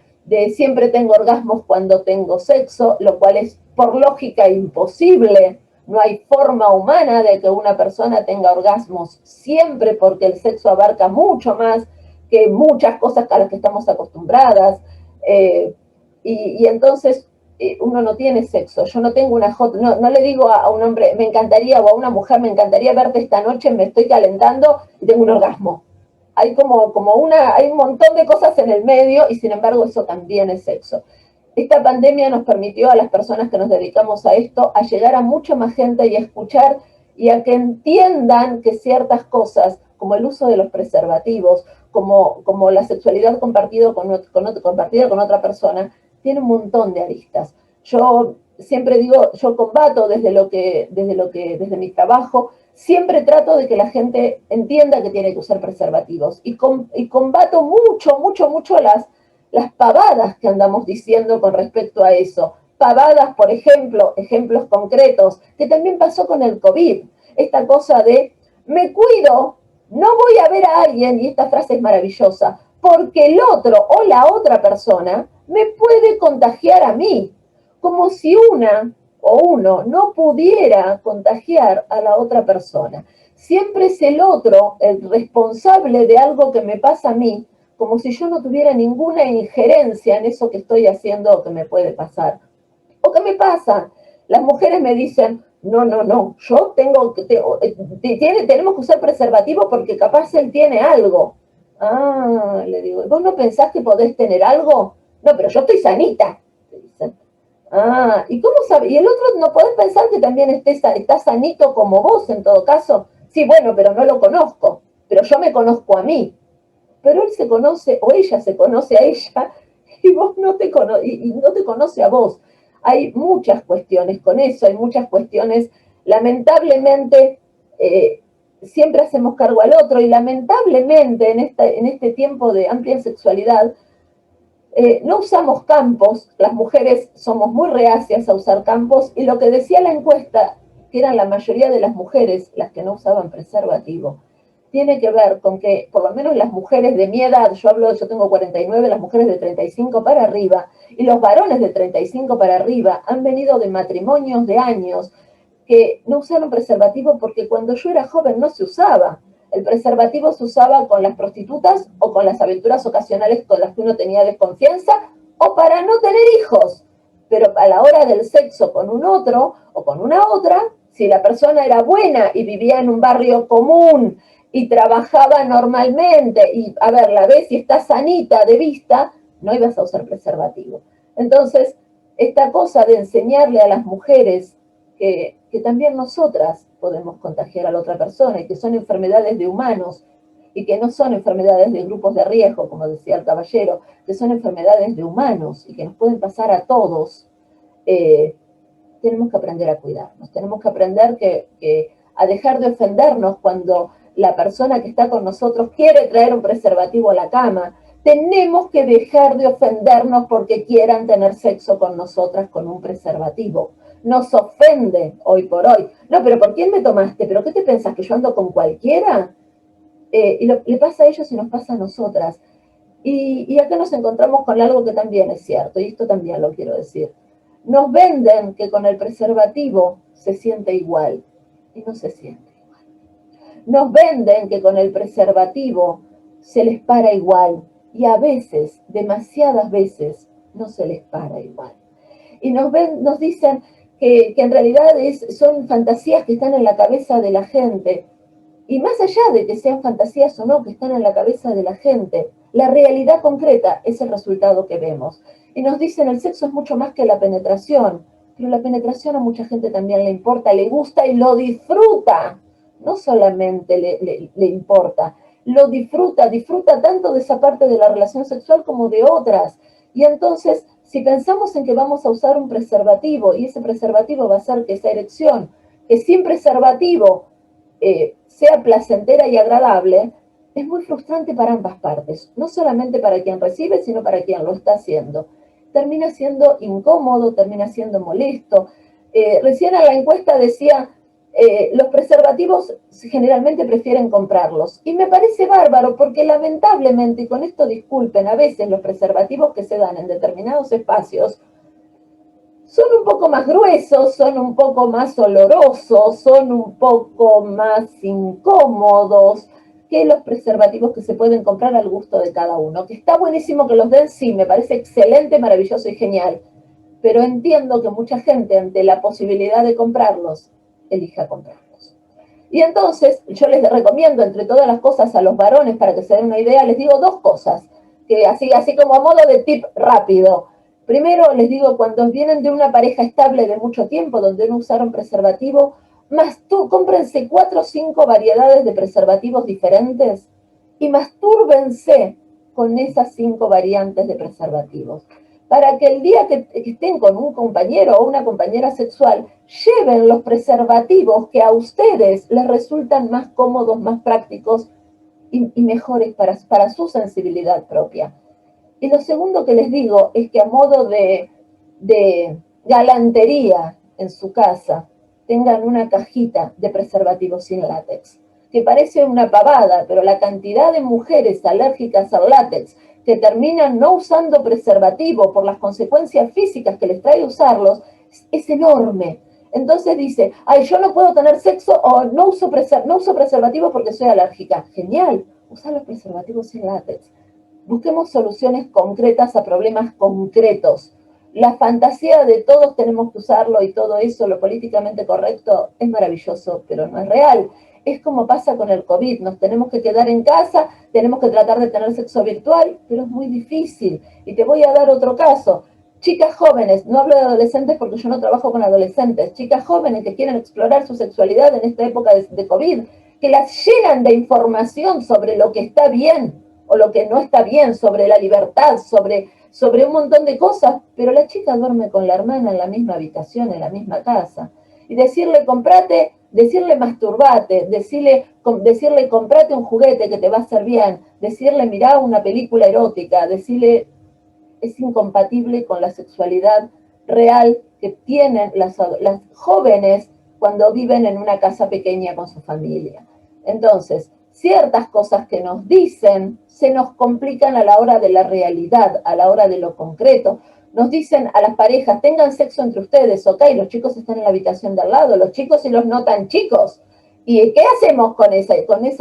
siempre tengo orgasmos cuando tengo sexo, lo cual es por lógica imposible. No hay forma humana de que una persona tenga orgasmos siempre porque el sexo abarca mucho más que muchas cosas a las que estamos acostumbradas. Y entonces uno no tiene sexo. Yo no tengo una no le digo a un hombre, me encantaría, o a una mujer, me encantaría verte esta noche, me estoy calentando y tengo un orgasmo. Hay hay un montón de cosas en el medio y sin embargo eso también es sexo. Esta pandemia nos permitió a las personas que nos dedicamos a esto a llegar a mucha más gente y a escuchar y a que entiendan que ciertas cosas, como el uso de los preservativos, como la sexualidad compartida con otra persona, tiene un montón de aristas. Yo siempre digo, yo combato desde mi trabajo, siempre trato de que la gente entienda que tiene que usar preservativos y combato mucho las pavadas que andamos diciendo con respecto a eso. Pavadas, por ejemplo, ejemplos concretos, que también pasó con el COVID. Esta cosa de, me cuido, no voy a ver a alguien, y esta frase es maravillosa, porque el otro o la otra persona me puede contagiar a mí. Como si una o uno no pudiera contagiar a la otra persona. Siempre es el otro el responsable de algo que me pasa a mí, como si yo no tuviera ninguna injerencia en eso que estoy haciendo o que me puede pasar. ¿O qué me pasa? Las mujeres me dicen, no, yo tenemos que usar preservativo porque capaz él tiene algo. Ah, le digo, ¿vos no pensás que podés tener algo? No, pero yo estoy sanita, te dicen. Ah, ¿y cómo sabe? Y el otro no podés pensar que también está sanito como vos en todo caso. Sí, bueno, pero no lo conozco, pero yo me conozco a mí. Pero él se conoce o ella se conoce a ella y vos no te conoce a vos. Hay muchas cuestiones con eso, hay muchas cuestiones, lamentablemente siempre hacemos cargo al otro y lamentablemente en este tiempo de amplia sexualidad no usamos campos, las mujeres somos muy reacias a usar campos y lo que decía la encuesta, que eran la mayoría de las mujeres las que no usaban preservativo, tiene que ver con que por lo menos las mujeres de mi edad, yo tengo 49, las mujeres de 35 para arriba y los varones de 35 para arriba han venido de matrimonios de años que no usaron preservativo porque cuando yo era joven no se usaba. El preservativo se usaba con las prostitutas o con las aventuras ocasionales con las que uno tenía desconfianza o para no tener hijos. pero a la hora del sexo con un otro o con una otra, si la persona era buena y vivía en un barrio común y trabajaba normalmente, y a ver, la ves y está sanita de vista, no ibas a usar preservativo. Entonces, esta cosa de enseñarle a las mujeres que también nosotras podemos contagiar a la otra persona y que son enfermedades de humanos y que no son enfermedades de grupos de riesgo, como decía el caballero, que son enfermedades de humanos y que nos pueden pasar a todos, tenemos que aprender a cuidarnos, tenemos que aprender a dejar de ofendernos cuando la persona que está con nosotros quiere traer un preservativo a la cama. Tenemos que dejar de ofendernos porque quieran tener sexo con nosotras con un preservativo. Nos ofende hoy por hoy. No, pero ¿por quién me tomaste? ¿Pero qué te pensás, que yo ando con cualquiera? Le pasa a ellos y nos pasa a nosotras. Y acá nos encontramos con algo que también es cierto, y esto también lo quiero decir. Nos venden que con el preservativo se siente igual, y no se siente igual. Nos venden que con el preservativo se les para igual, y a veces, demasiadas veces, no se les para igual. Y nos dicen que en realidad son fantasías que están en la cabeza de la gente. Y más allá de que sean fantasías o no que están en la cabeza de la gente, la realidad concreta es el resultado que vemos. Y nos dicen, el sexo es mucho más que la penetración, pero la penetración a mucha gente también le importa, le gusta y lo disfruta. No solamente le importa, lo disfruta tanto de esa parte de la relación sexual como de otras. Y entonces, si pensamos en que vamos a usar un preservativo y ese preservativo va a hacer que esa erección, que sin preservativo sea placentera y agradable, es muy frustrante para ambas partes, no solamente para quien recibe, sino para quien lo está haciendo. Termina siendo incómodo, termina siendo molesto. Recién en la encuesta decía, los preservativos generalmente prefieren comprarlos. Y me parece bárbaro porque lamentablemente, y con esto disculpen, a veces los preservativos que se dan en determinados espacios son un poco más gruesos, son un poco más olorosos, son un poco más incómodos que los preservativos que se pueden comprar al gusto de cada uno. Que está buenísimo que los den, sí, me parece excelente, maravilloso y genial. Pero entiendo que mucha gente, ante la posibilidad de comprarlos, elija comprarlos. Y entonces, yo les recomiendo, entre todas las cosas, a los varones, para que se den una idea, les digo dos cosas, que así como a modo de tip rápido. Primero, les digo, cuando vienen de una pareja estable de mucho tiempo, donde no usaron preservativo, cómprense 4 o 5 variedades de preservativos diferentes y mastúrbense con esas 5 variantes de preservativos. Para que el día que estén con un compañero o una compañera sexual, lleven los preservativos que a ustedes les resultan más cómodos, más prácticos y mejores para su sensibilidad propia. Y lo segundo que les digo es que a modo de galantería en su casa, tengan una cajita de preservativos sin látex, que parece una pavada, pero la cantidad de mujeres alérgicas al látex que terminan no usando preservativo por las consecuencias físicas que les trae usarlos, es enorme. Entonces dice, ay, yo no puedo tener sexo o no uso preservativo porque soy alérgica. Genial, usa los preservativos sin látex. Busquemos soluciones concretas a problemas concretos. La fantasía de todos tenemos que usarlo y todo eso, lo políticamente correcto, es maravilloso, pero no es real. Es como pasa con el COVID, nos tenemos que quedar en casa, tenemos que tratar de tener sexo virtual, pero es muy difícil. Y te voy a dar otro caso. Chicas jóvenes, no hablo de adolescentes porque yo no trabajo con adolescentes, chicas jóvenes que quieren explorar su sexualidad en esta época de COVID, que las llenan de información sobre lo que está bien o lo que no está bien, sobre la libertad, sobre un montón de cosas, pero la chica duerme con la hermana en la misma habitación, en la misma casa. Y decirle, decirle masturbate, decirle comprate un juguete que te va a hacer bien, decirle mirá una película erótica, decirle es incompatible con la sexualidad real que tienen las jóvenes cuando viven en una casa pequeña con su familia. Entonces, ciertas cosas que nos dicen se nos complican a la hora de la realidad, a la hora de lo concreto. Nos dicen a las parejas, tengan sexo entre ustedes, ok, los chicos están en la habitación de al lado, los chicos y los no tan chicos. ¿Y qué hacemos con esa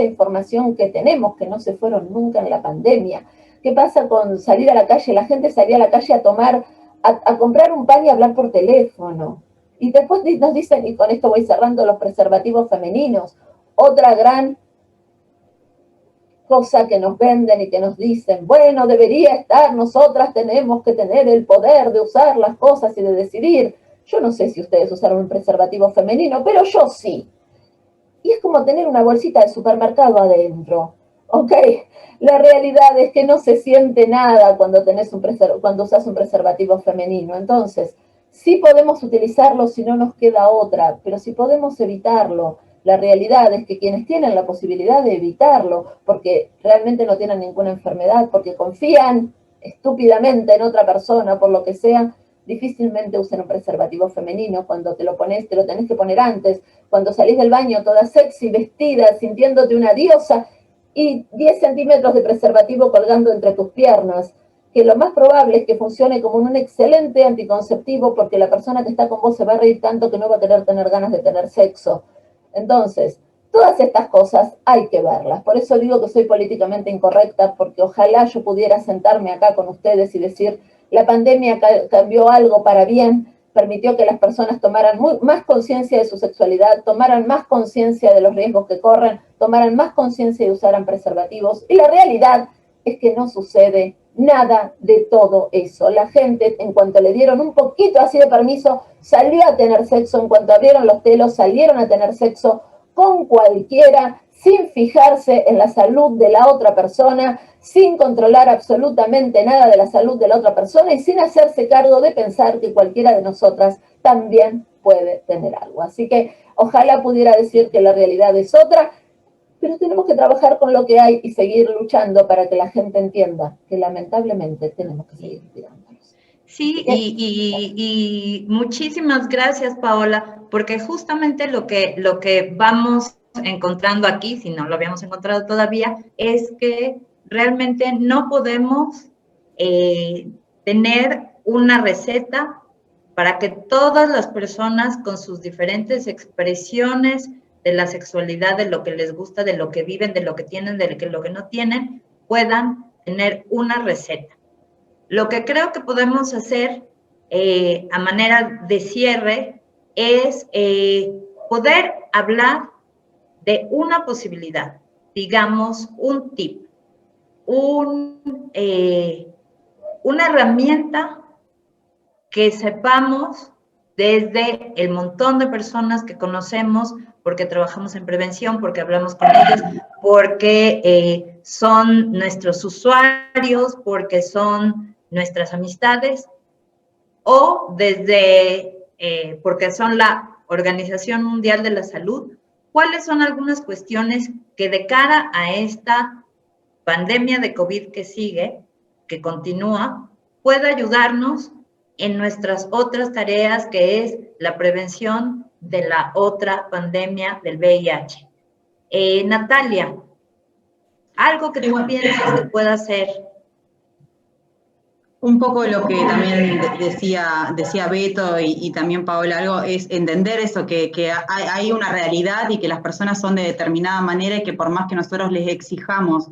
información que tenemos, que no se fueron nunca en la pandemia? ¿Qué pasa con salir a la calle? La gente salía a la calle a tomar a comprar un pan y hablar por teléfono. Y después nos dicen, y con esto voy cerrando, los preservativos femeninos, otra gran cosa que nos venden y que nos dicen, bueno, debería estar, nosotras tenemos que tener el poder de usar las cosas y de decidir. Yo no sé si ustedes usaron un preservativo femenino, pero yo sí. Y es como tener una bolsita de supermercado adentro, ¿ok? La realidad es que no se siente nada cuando, cuando usas un preservativo femenino. Entonces, sí podemos utilizarlo si no nos queda otra, pero si podemos evitarlo. La realidad es que quienes tienen la posibilidad de evitarlo, porque realmente no tienen ninguna enfermedad, porque confían estúpidamente en otra persona, por lo que sea, difícilmente usen un preservativo femenino. Cuando te lo pones, te lo tenés que poner antes. Cuando salís del baño toda sexy, vestida, sintiéndote una diosa, y 10 centímetros de preservativo colgando entre tus piernas, que lo más probable es que funcione como un excelente anticonceptivo, porque la persona que está con vos se va a reír tanto que no va a querer tener ganas de tener sexo. Entonces, todas estas cosas hay que verlas. Por eso digo que soy políticamente incorrecta, porque ojalá yo pudiera sentarme acá con ustedes y decir, la pandemia cambió algo para bien, permitió que las personas tomaran más conciencia de su sexualidad, tomaran más conciencia de los riesgos que corren, tomaran más conciencia y usaran preservativos. Y la realidad es que no sucede nada de todo eso. La gente, en cuanto le dieron un poquito así de permiso, salió a tener sexo. En cuanto abrieron los telos, salieron a tener sexo con cualquiera, sin fijarse en la salud de la otra persona, sin controlar absolutamente nada de la salud de la otra persona y sin hacerse cargo de pensar que cualquiera de nosotras también puede tener algo. Así que ojalá pudiera decir que la realidad es otra, pero tenemos que trabajar con lo que hay y seguir luchando para que la gente entienda que lamentablemente tenemos que seguir cuidándonos. Sí, y muchísimas gracias, Paola, porque justamente lo que vamos encontrando aquí, si no lo habíamos encontrado todavía, es que realmente no podemos tener una receta para que todas las personas con sus diferentes expresiones de la sexualidad, de lo que les gusta, de lo que viven, de lo que tienen, de lo que no tienen, puedan tener una receta. Lo que creo que podemos hacer a manera de cierre es poder hablar de una posibilidad, digamos, un tip, una herramienta que sepamos desde el montón de personas que conocemos, porque trabajamos en prevención, porque hablamos con ellos, porque son nuestros usuarios, porque son nuestras amistades, o desde, porque son la Organización Mundial de la Salud. ¿Cuáles son algunas cuestiones que de cara a esta pandemia de COVID que sigue, que continúa, pueda ayudarnos en nuestras otras tareas, que es la prevención de la otra pandemia del VIH? Natalia, algo que tú piensas que pueda hacer. Un poco lo que también decía Beto y también Paola, algo es entender eso, que hay una realidad y que las personas son de determinada manera y que por más que nosotros les exijamos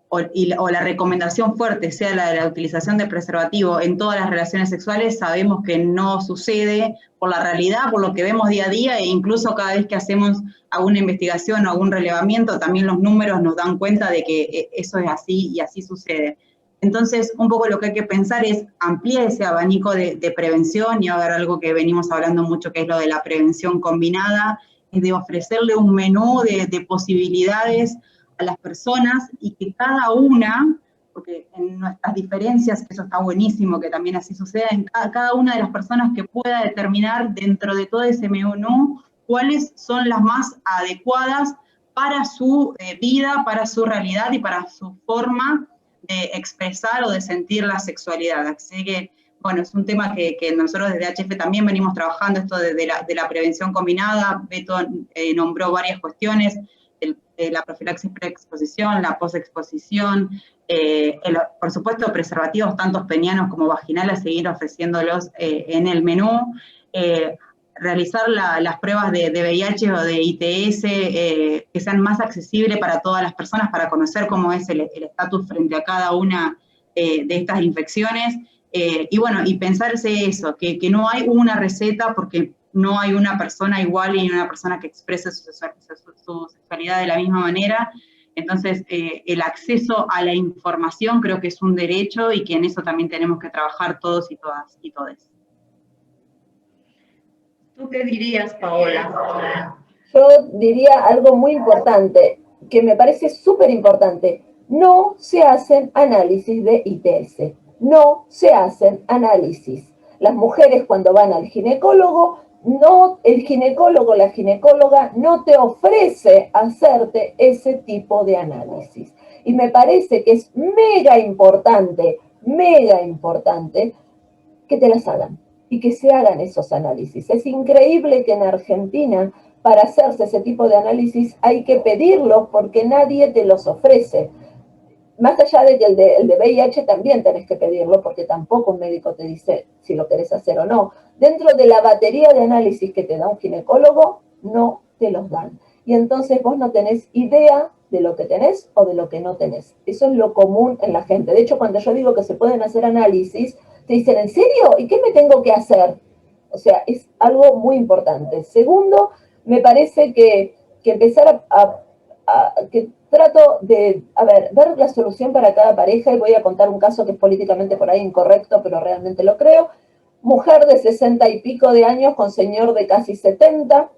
o la recomendación fuerte sea la de la utilización de preservativo en todas las relaciones sexuales, sabemos que no sucede por la realidad, por lo que vemos día a día, e incluso cada vez que hacemos alguna investigación o algún relevamiento, también los números nos dan cuenta de que eso es así y así sucede. Entonces, un poco lo que hay que pensar es ampliar ese abanico de prevención, y ahora algo que venimos hablando mucho, que es lo de la prevención combinada, es de ofrecerle un menú de posibilidades a las personas y que cada una, porque en nuestras diferencias, eso está buenísimo que también así suceda, en cada una de las personas que pueda determinar dentro de todo ese menú cuáles son las más adecuadas para su vida, para su realidad y para su forma de expresar o de sentir la sexualidad. Así que, bueno, es un tema que nosotros desde HF también venimos trabajando, esto de la prevención combinada. Beto nombró varias cuestiones, la profilaxis preexposición, la posexposición, por supuesto preservativos tanto penianos como vaginales, seguir ofreciéndolos en el menú, realizar las pruebas de VIH o de ITS que sean más accesibles para todas las personas, para conocer cómo es el estatus frente a cada una de estas infecciones, Y bueno, y pensarse eso, que no hay una receta porque no hay una persona igual y una persona que exprese su sexualidad de la misma manera. Entonces, el acceso a la información creo que es un derecho y que en eso también tenemos que trabajar todos y todas y todes. ¿Tú qué dirías, Paola? Yo diría algo muy importante, que me parece súper importante. No se hacen análisis de ITS, no se hacen análisis. Las mujeres cuando van al ginecólogo, no, el ginecólogo, la ginecóloga no te ofrece hacerte ese tipo de análisis. Y me parece que es mega importante que te las hagan y que se hagan esos análisis. Es increíble que en Argentina, para hacerse ese tipo de análisis, hay que pedirlos porque nadie te los ofrece. Más allá de que el de VIH también tenés que pedirlo, porque tampoco un médico te dice si lo querés hacer o no. Dentro de la batería de análisis que te da un ginecólogo, no te los dan. Y entonces vos no tenés idea de lo que tenés o de lo que no tenés. Eso es lo común en la gente. De hecho, cuando yo digo que se pueden hacer análisis, te dicen, ¿en serio? ¿Y qué me tengo que hacer? O sea, es algo muy importante. Segundo, me parece que empezar que trato de, ver la solución para cada pareja, y voy a contar un caso que es políticamente por ahí incorrecto, pero realmente lo creo. Mujer de 60 y pico de años con señor de casi 70,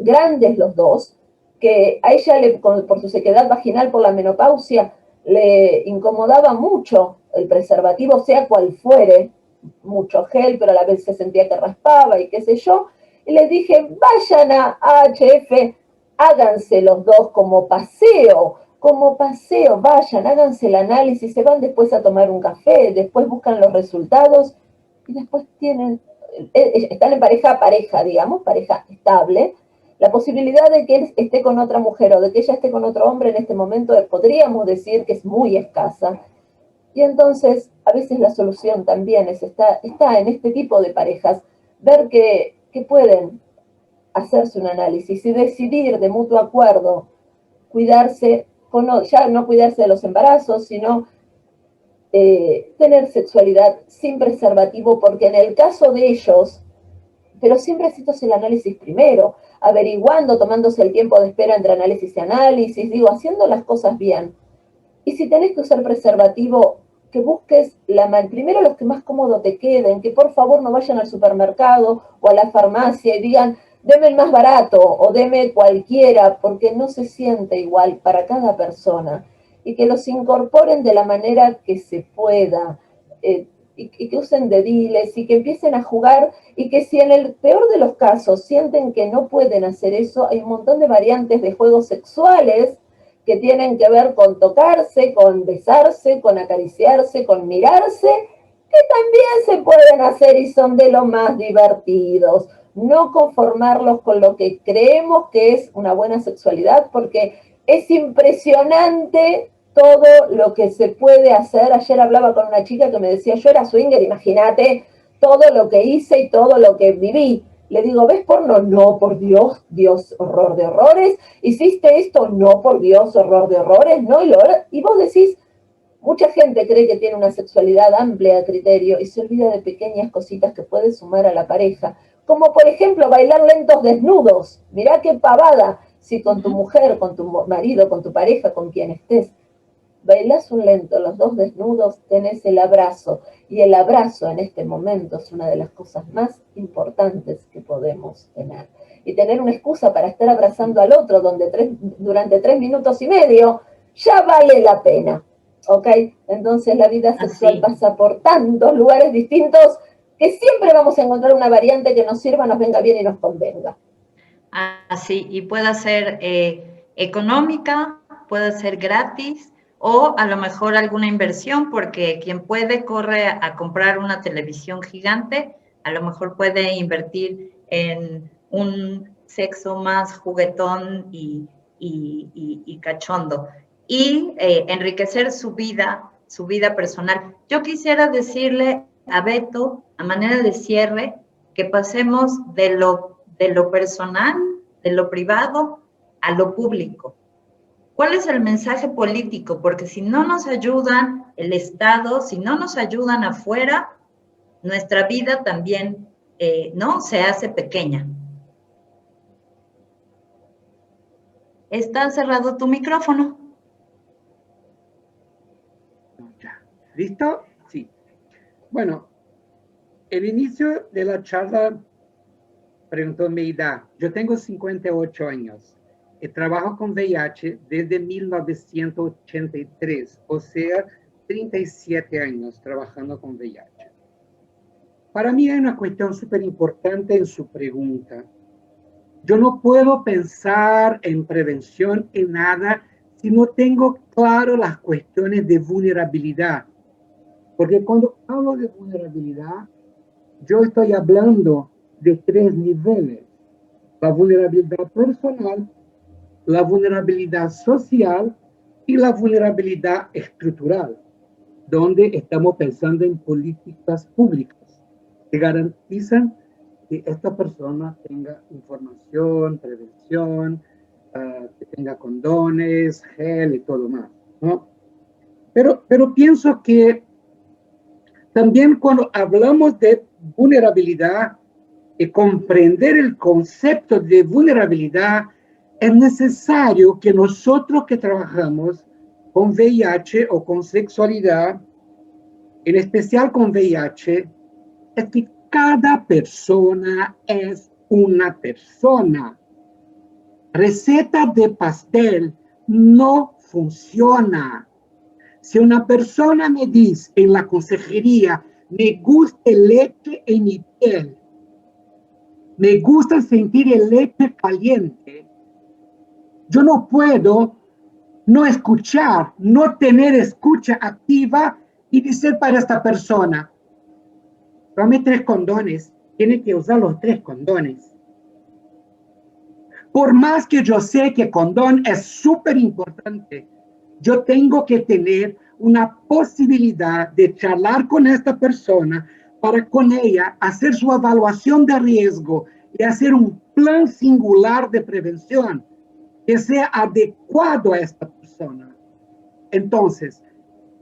grandes los dos, que a ella, por su sequedad vaginal, por la menopausia, le incomodaba mucho el preservativo, sea cual fuere, mucho gel, pero a la vez se sentía que raspaba y qué sé yo. Y les dije, vayan a AHF, háganse los dos como paseo, vayan, háganse el análisis, se van después a tomar un café, después buscan los resultados y después están en pareja, digamos, pareja estable. La posibilidad de que él esté con otra mujer o de que ella esté con otro hombre en este momento podríamos decir que es muy escasa. Y entonces, a veces la solución también está en este tipo de parejas, ver que pueden hacerse un análisis y decidir de mutuo acuerdo cuidarse, ya no cuidarse de los embarazos, sino tener sexualidad sin preservativo, porque en el caso de ellos, pero siempre haciéndose el análisis primero, averiguando, tomándose el tiempo de espera entre análisis y análisis, digo, haciendo las cosas bien. Y si tenés que usar preservativo, que busques primero los que más cómodo te queden, que por favor no vayan al supermercado o a la farmacia y digan, deme el más barato o deme cualquiera, porque no se siente igual para cada persona. Y que los incorporen de la manera que se pueda, y que usen dediles y que empiecen a jugar, y que si en el peor de los casos sienten que no pueden hacer eso, hay un montón de variantes de juegos sexuales que tienen que ver con tocarse, con besarse, con acariciarse, con mirarse, que también se pueden hacer y son de lo más divertidos. No conformarlos con lo que creemos que es una buena sexualidad, porque es impresionante todo lo que se puede hacer. Ayer hablaba con una chica que me decía, yo era swinger, imagínate todo lo que hice y todo lo que viví. Le digo, ¿ves porno? No, por Dios, Dios, horror de horrores. ¿Hiciste esto? No, por Dios, horror de horrores. No, y vos decís, mucha gente cree que tiene una sexualidad amplia a criterio y se olvida de pequeñas cositas que puede sumar a la pareja. Como por ejemplo bailar lentos desnudos. Mirá qué pavada. Si con tu mujer, con tu marido, con tu pareja, con quien estés, bailás un lento, los dos desnudos, tenés el abrazo. Y el abrazo en este momento es una de las cosas más importantes que podemos tener. Y tener una excusa para estar abrazando al otro durante 3 minutos y medio, ya vale la pena. ¿Ok? Entonces la vida sexual pasa por tantos lugares distintos que siempre vamos a encontrar una variante que nos sirva, nos venga bien y nos convenga. Así, y puede ser económica, puede ser gratis, o a lo mejor alguna inversión, porque quien puede corre a comprar una televisión gigante, a lo mejor puede invertir en un sexo más juguetón y cachondo, y enriquecer su vida personal. Yo quisiera decirle a Beto, a manera de cierre, que pasemos de lo personal, de lo privado, a lo público. ¿Cuál es el mensaje político? Porque si no nos ayudan el Estado, si no nos ayudan afuera, nuestra vida también, ¿no? Se hace pequeña. Está cerrado tu micrófono. Ya. ¿Listo? Sí. Bueno, el inicio de la charla preguntó mi edad. Yo tengo 58 años y trabajo con VIH desde 1983, o sea, 37 años trabajando con VIH. Para mí hay una cuestión súper importante en su pregunta. Yo no puedo pensar en prevención en nada si no tengo claro las cuestiones de vulnerabilidad. Porque cuando hablo de vulnerabilidad, yo estoy hablando de 3 niveles: la vulnerabilidad personal, la vulnerabilidad social y la vulnerabilidad estructural, donde estamos pensando en políticas públicas que garantizan que esta persona tenga información, prevención, que tenga condones, gel y todo más, ¿no? Pero pienso que también cuando hablamos de vulnerabilidad y comprender el concepto de vulnerabilidad, es necesario que nosotros que trabajamos con VIH o con sexualidad, en especial con VIH, es que cada persona es una persona. Receta de pastel no funciona. Si una persona me dice en la consejería, me gusta el leche en mi piel, me gusta sentir el leche caliente, yo no puedo no escuchar, no tener escucha activa y decir para esta persona, dame 3 condones, tiene que usar los 3 condones. Por más que yo sé que condón es súper importante, yo tengo que tener una posibilidad de charlar con esta persona para con ella hacer su evaluación de riesgo y hacer un plan singular de prevención que sea adecuado a esta persona. Entonces,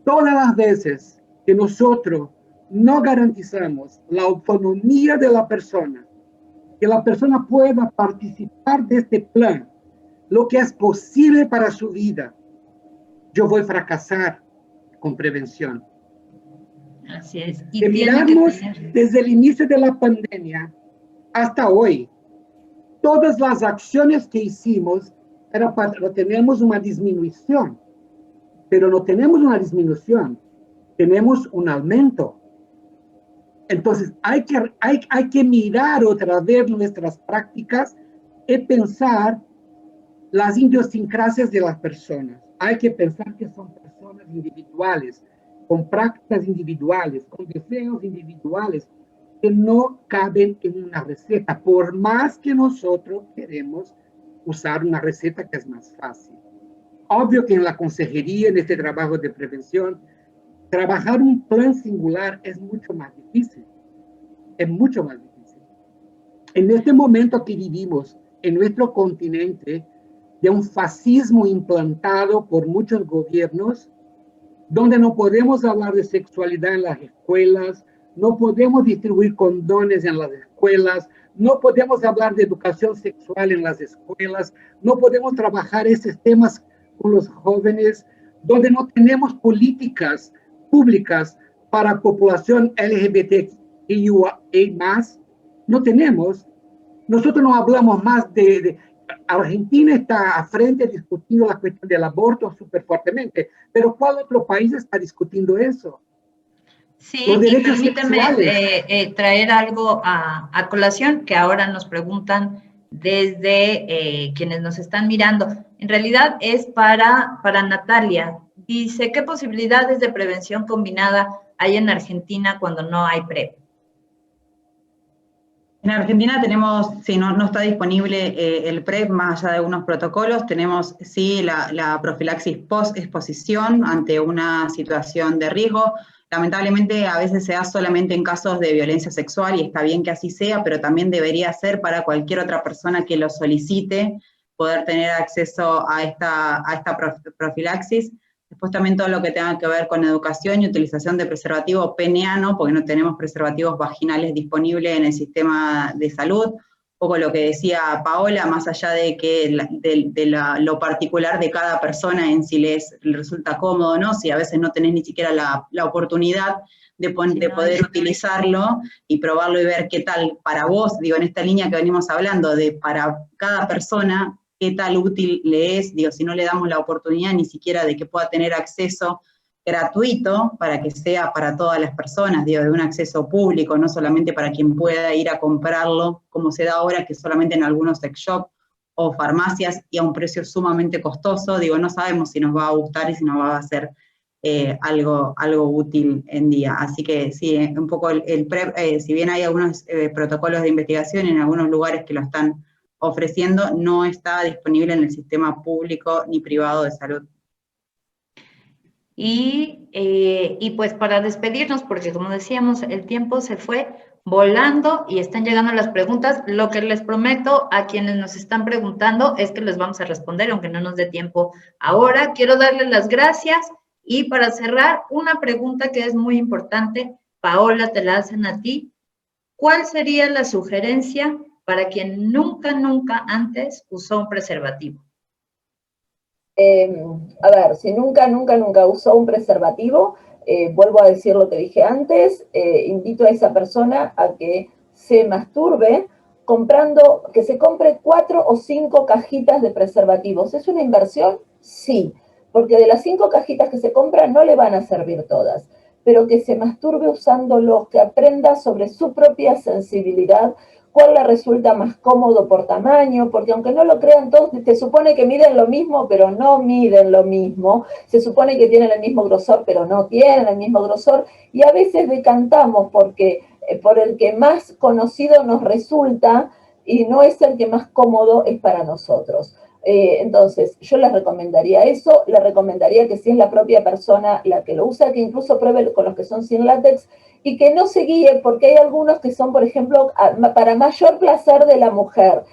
todas las veces que nosotros no garantizamos la autonomía de la persona, que la persona pueda participar de este plan, lo que es posible para su vida, yo voy a fracasar con prevención. Así es. Y miramos desde el inicio de la pandemia hasta hoy, todas las acciones que hicimos era para tenemos una disminución, pero no tenemos una disminución, tenemos un aumento. Entonces hay que mirar otra vez nuestras prácticas y pensar las idiosincrasias de las personas. Hay que pensar que son personas individuales, con prácticas individuales, con deseos individuales, que no caben en una receta, por más que nosotros queremos usar una receta que es más fácil. Obvio que en la consejería, en este trabajo de prevención, trabajar un plan singular es mucho más difícil. Es mucho más difícil. En este momento que vivimos en nuestro continente, de un fascismo implantado por muchos gobiernos, donde no podemos hablar de sexualidad en las escuelas, no podemos distribuir condones en las escuelas, no podemos hablar de educación sexual en las escuelas, no podemos trabajar esos temas con los jóvenes, donde no tenemos políticas públicas para población LGBTQIA+, no tenemos. Nosotros no hablamos más de Argentina está a frente discutiendo la cuestión del aborto súper fuertemente, pero ¿cuál otro país está discutiendo eso? Sí, y permíteme traer algo a colación que ahora nos preguntan desde quienes nos están mirando. En realidad es para Natalia. Dice, ¿qué posibilidades de prevención combinada hay en Argentina cuando no hay PrEP? En Argentina tenemos, sí, no está disponible el PrEP más allá de unos protocolos, tenemos sí la profilaxis post-exposición ante una situación de riesgo. Lamentablemente a veces se da solamente en casos de violencia sexual y está bien que así sea, pero también debería ser para cualquier otra persona que lo solicite poder tener acceso a esta profilaxis. Después también todo lo que tenga que ver con educación y utilización de preservativo peniano, porque no tenemos preservativos vaginales disponibles en el sistema de salud. Un poco lo que decía Paola, más allá de que lo particular de cada persona en si le resulta cómodo o no, si a veces no tenés ni siquiera la oportunidad de poder utilizarlo y probarlo y ver qué tal para vos, digo, en esta línea que venimos hablando, de para cada persona, qué tal útil le es, digo, si no le damos la oportunidad ni siquiera de que pueda tener acceso gratuito para que sea para todas las personas, digo, de un acceso público, no solamente para quien pueda ir a comprarlo, como se da ahora, que solamente en algunos sex shops o farmacias y a un precio sumamente costoso, digo, no sabemos si nos va a gustar y si nos va a hacer algo útil en día. Así que sí, un poco el PrEP, si bien hay algunos protocolos de investigación en algunos lugares que lo están ofreciendo, no está disponible en el sistema público ni privado de salud. Y pues para despedirnos, porque como decíamos, el tiempo se fue volando y están llegando las preguntas. Lo que les prometo a quienes nos están preguntando es que les vamos a responder, aunque no nos dé tiempo ahora. Quiero darles las gracias y para cerrar, una pregunta que es muy importante, Paola, te la hacen a ti. ¿Cuál sería la sugerencia para quien nunca antes usó un preservativo? A ver, si nunca usó un preservativo, vuelvo a decir lo que dije antes, invito a esa persona a que se masturbe que se compre 4 o 5 cajitas de preservativos. ¿Es una inversión? Sí, porque de las 5 cajitas que se compran no le van a servir todas, pero que se masturbe usándolos, que aprenda sobre su propia sensibilidad, cuál le resulta más cómodo por tamaño, porque aunque no lo crean todos, se supone que miden lo mismo, pero no miden lo mismo, se supone que tienen el mismo grosor, pero no tienen el mismo grosor, y a veces decantamos por el que más conocido nos resulta, y no es el que más cómodo es para nosotros. Entonces, yo les recomendaría eso, les recomendaría que si es la propia persona la que lo usa, que incluso pruebe con los que son sin látex, y que no se guíe, porque hay algunos que son, por ejemplo, para mayor placer de la mujer.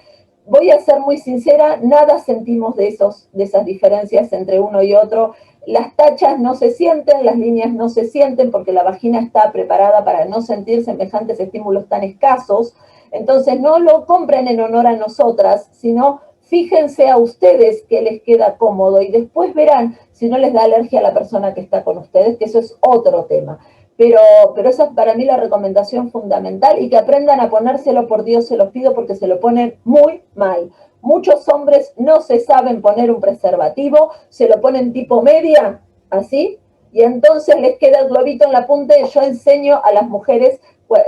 Voy a ser muy sincera, nada sentimos de esas diferencias entre uno y otro. Las tachas no se sienten, las líneas no se sienten, porque la vagina está preparada para no sentir semejantes estímulos tan escasos. Entonces, no lo compren en honor a nosotras, sino fíjense a ustedes que les queda cómodo y después verán si no les da alergia a la persona que está con ustedes, que eso es otro tema. Pero esa es para mí la recomendación fundamental, y que aprendan a ponérselo, por Dios se los pido, porque se lo ponen muy mal. Muchos hombres no se saben poner un preservativo, se lo ponen tipo media, así, y entonces les queda el globito en la punta, y yo enseño a las mujeres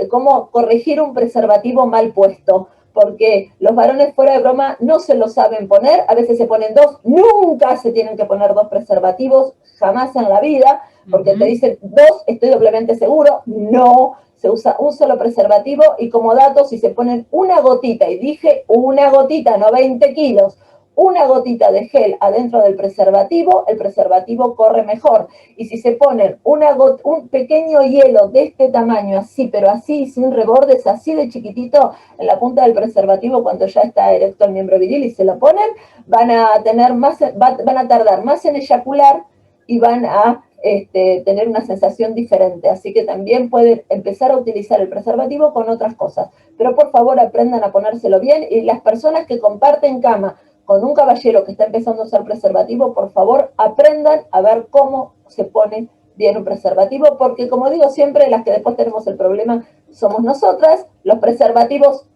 cómo corregir un preservativo mal puesto, porque los varones, fuera de broma, no se lo saben poner, a veces se ponen 2, nunca se tienen que poner 2 preservativos, jamás en la vida, porque te dicen 2, estoy doblemente seguro, no, se usa un solo preservativo, y como dato, si se ponen una gotita, y dije una gotita, no 20 kilos, una gotita de gel adentro del preservativo, el preservativo corre mejor. Y si se ponen un pequeño hielo de este tamaño, así, pero así, sin rebordes, así de chiquitito, en la punta del preservativo, cuando ya está erecto el miembro viril y se lo ponen, van a tardar más en eyacular y van a tener una sensación diferente. Así que también pueden empezar a utilizar el preservativo con otras cosas. Pero por favor aprendan a ponérselo bien, y las personas que comparten cama con un caballero que está empezando a usar preservativo, por favor aprendan a ver cómo se pone bien un preservativo, porque como digo siempre, las que después tenemos el problema somos nosotras. Los preservativos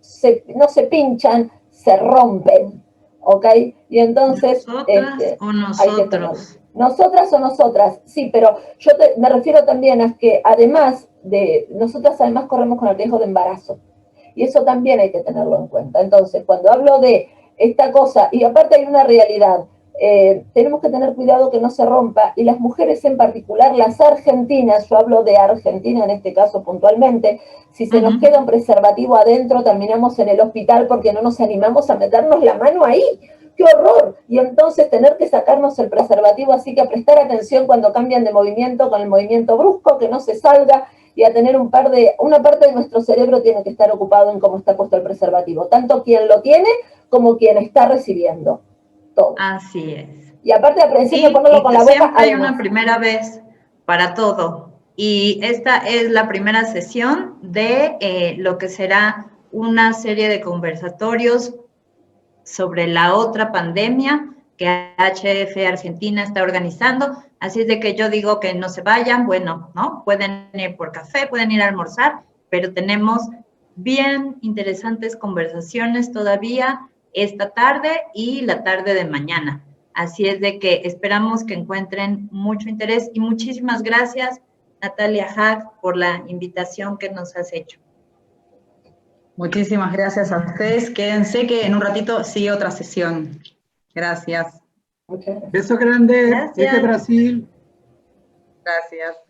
no se pinchan, se rompen, ¿ok? Y entonces... ¿Nosotras o nosotros? Nosotras o nosotras, sí, pero yo me refiero también a que nosotras además corremos con el riesgo de embarazo, y eso también hay que tenerlo en cuenta. Entonces, cuando hablo de esta cosa, y aparte hay una realidad, tenemos que tener cuidado que no se rompa, y las mujeres en particular, las argentinas, yo hablo de Argentina en este caso puntualmente, si se nos queda un preservativo adentro, terminamos en el hospital porque no nos animamos a meternos la mano ahí. ¡Qué horror! Y entonces tener que sacarnos el preservativo, así que a prestar atención cuando cambian de movimiento, con el movimiento brusco, que no se salga, y a tener una parte de nuestro cerebro tiene que estar ocupado en cómo está puesto el preservativo, tanto quien lo tiene como quien está recibiendo. todo. Así es. Y aparte aprendí Sí, a ponerlo con la boca. siempre hay además. una primera vez para todo. Y esta es la primera sesión de lo que será una serie de conversatorios sobre la otra pandemia que HF Argentina está organizando. Así es de que yo digo que no se vayan, bueno, ¿no? Pueden ir por café, pueden ir a almorzar, pero tenemos bien interesantes conversaciones todavía esta tarde y la tarde de mañana. Así es de que esperamos que encuentren mucho interés y muchísimas gracias, Natalia Hack, por la invitación que nos has hecho. Muchísimas gracias a ustedes. Quédense que en un ratito sigue otra sesión. Gracias. Muchas gracias. Beso grande Gracias. desde Brasil. Gracias.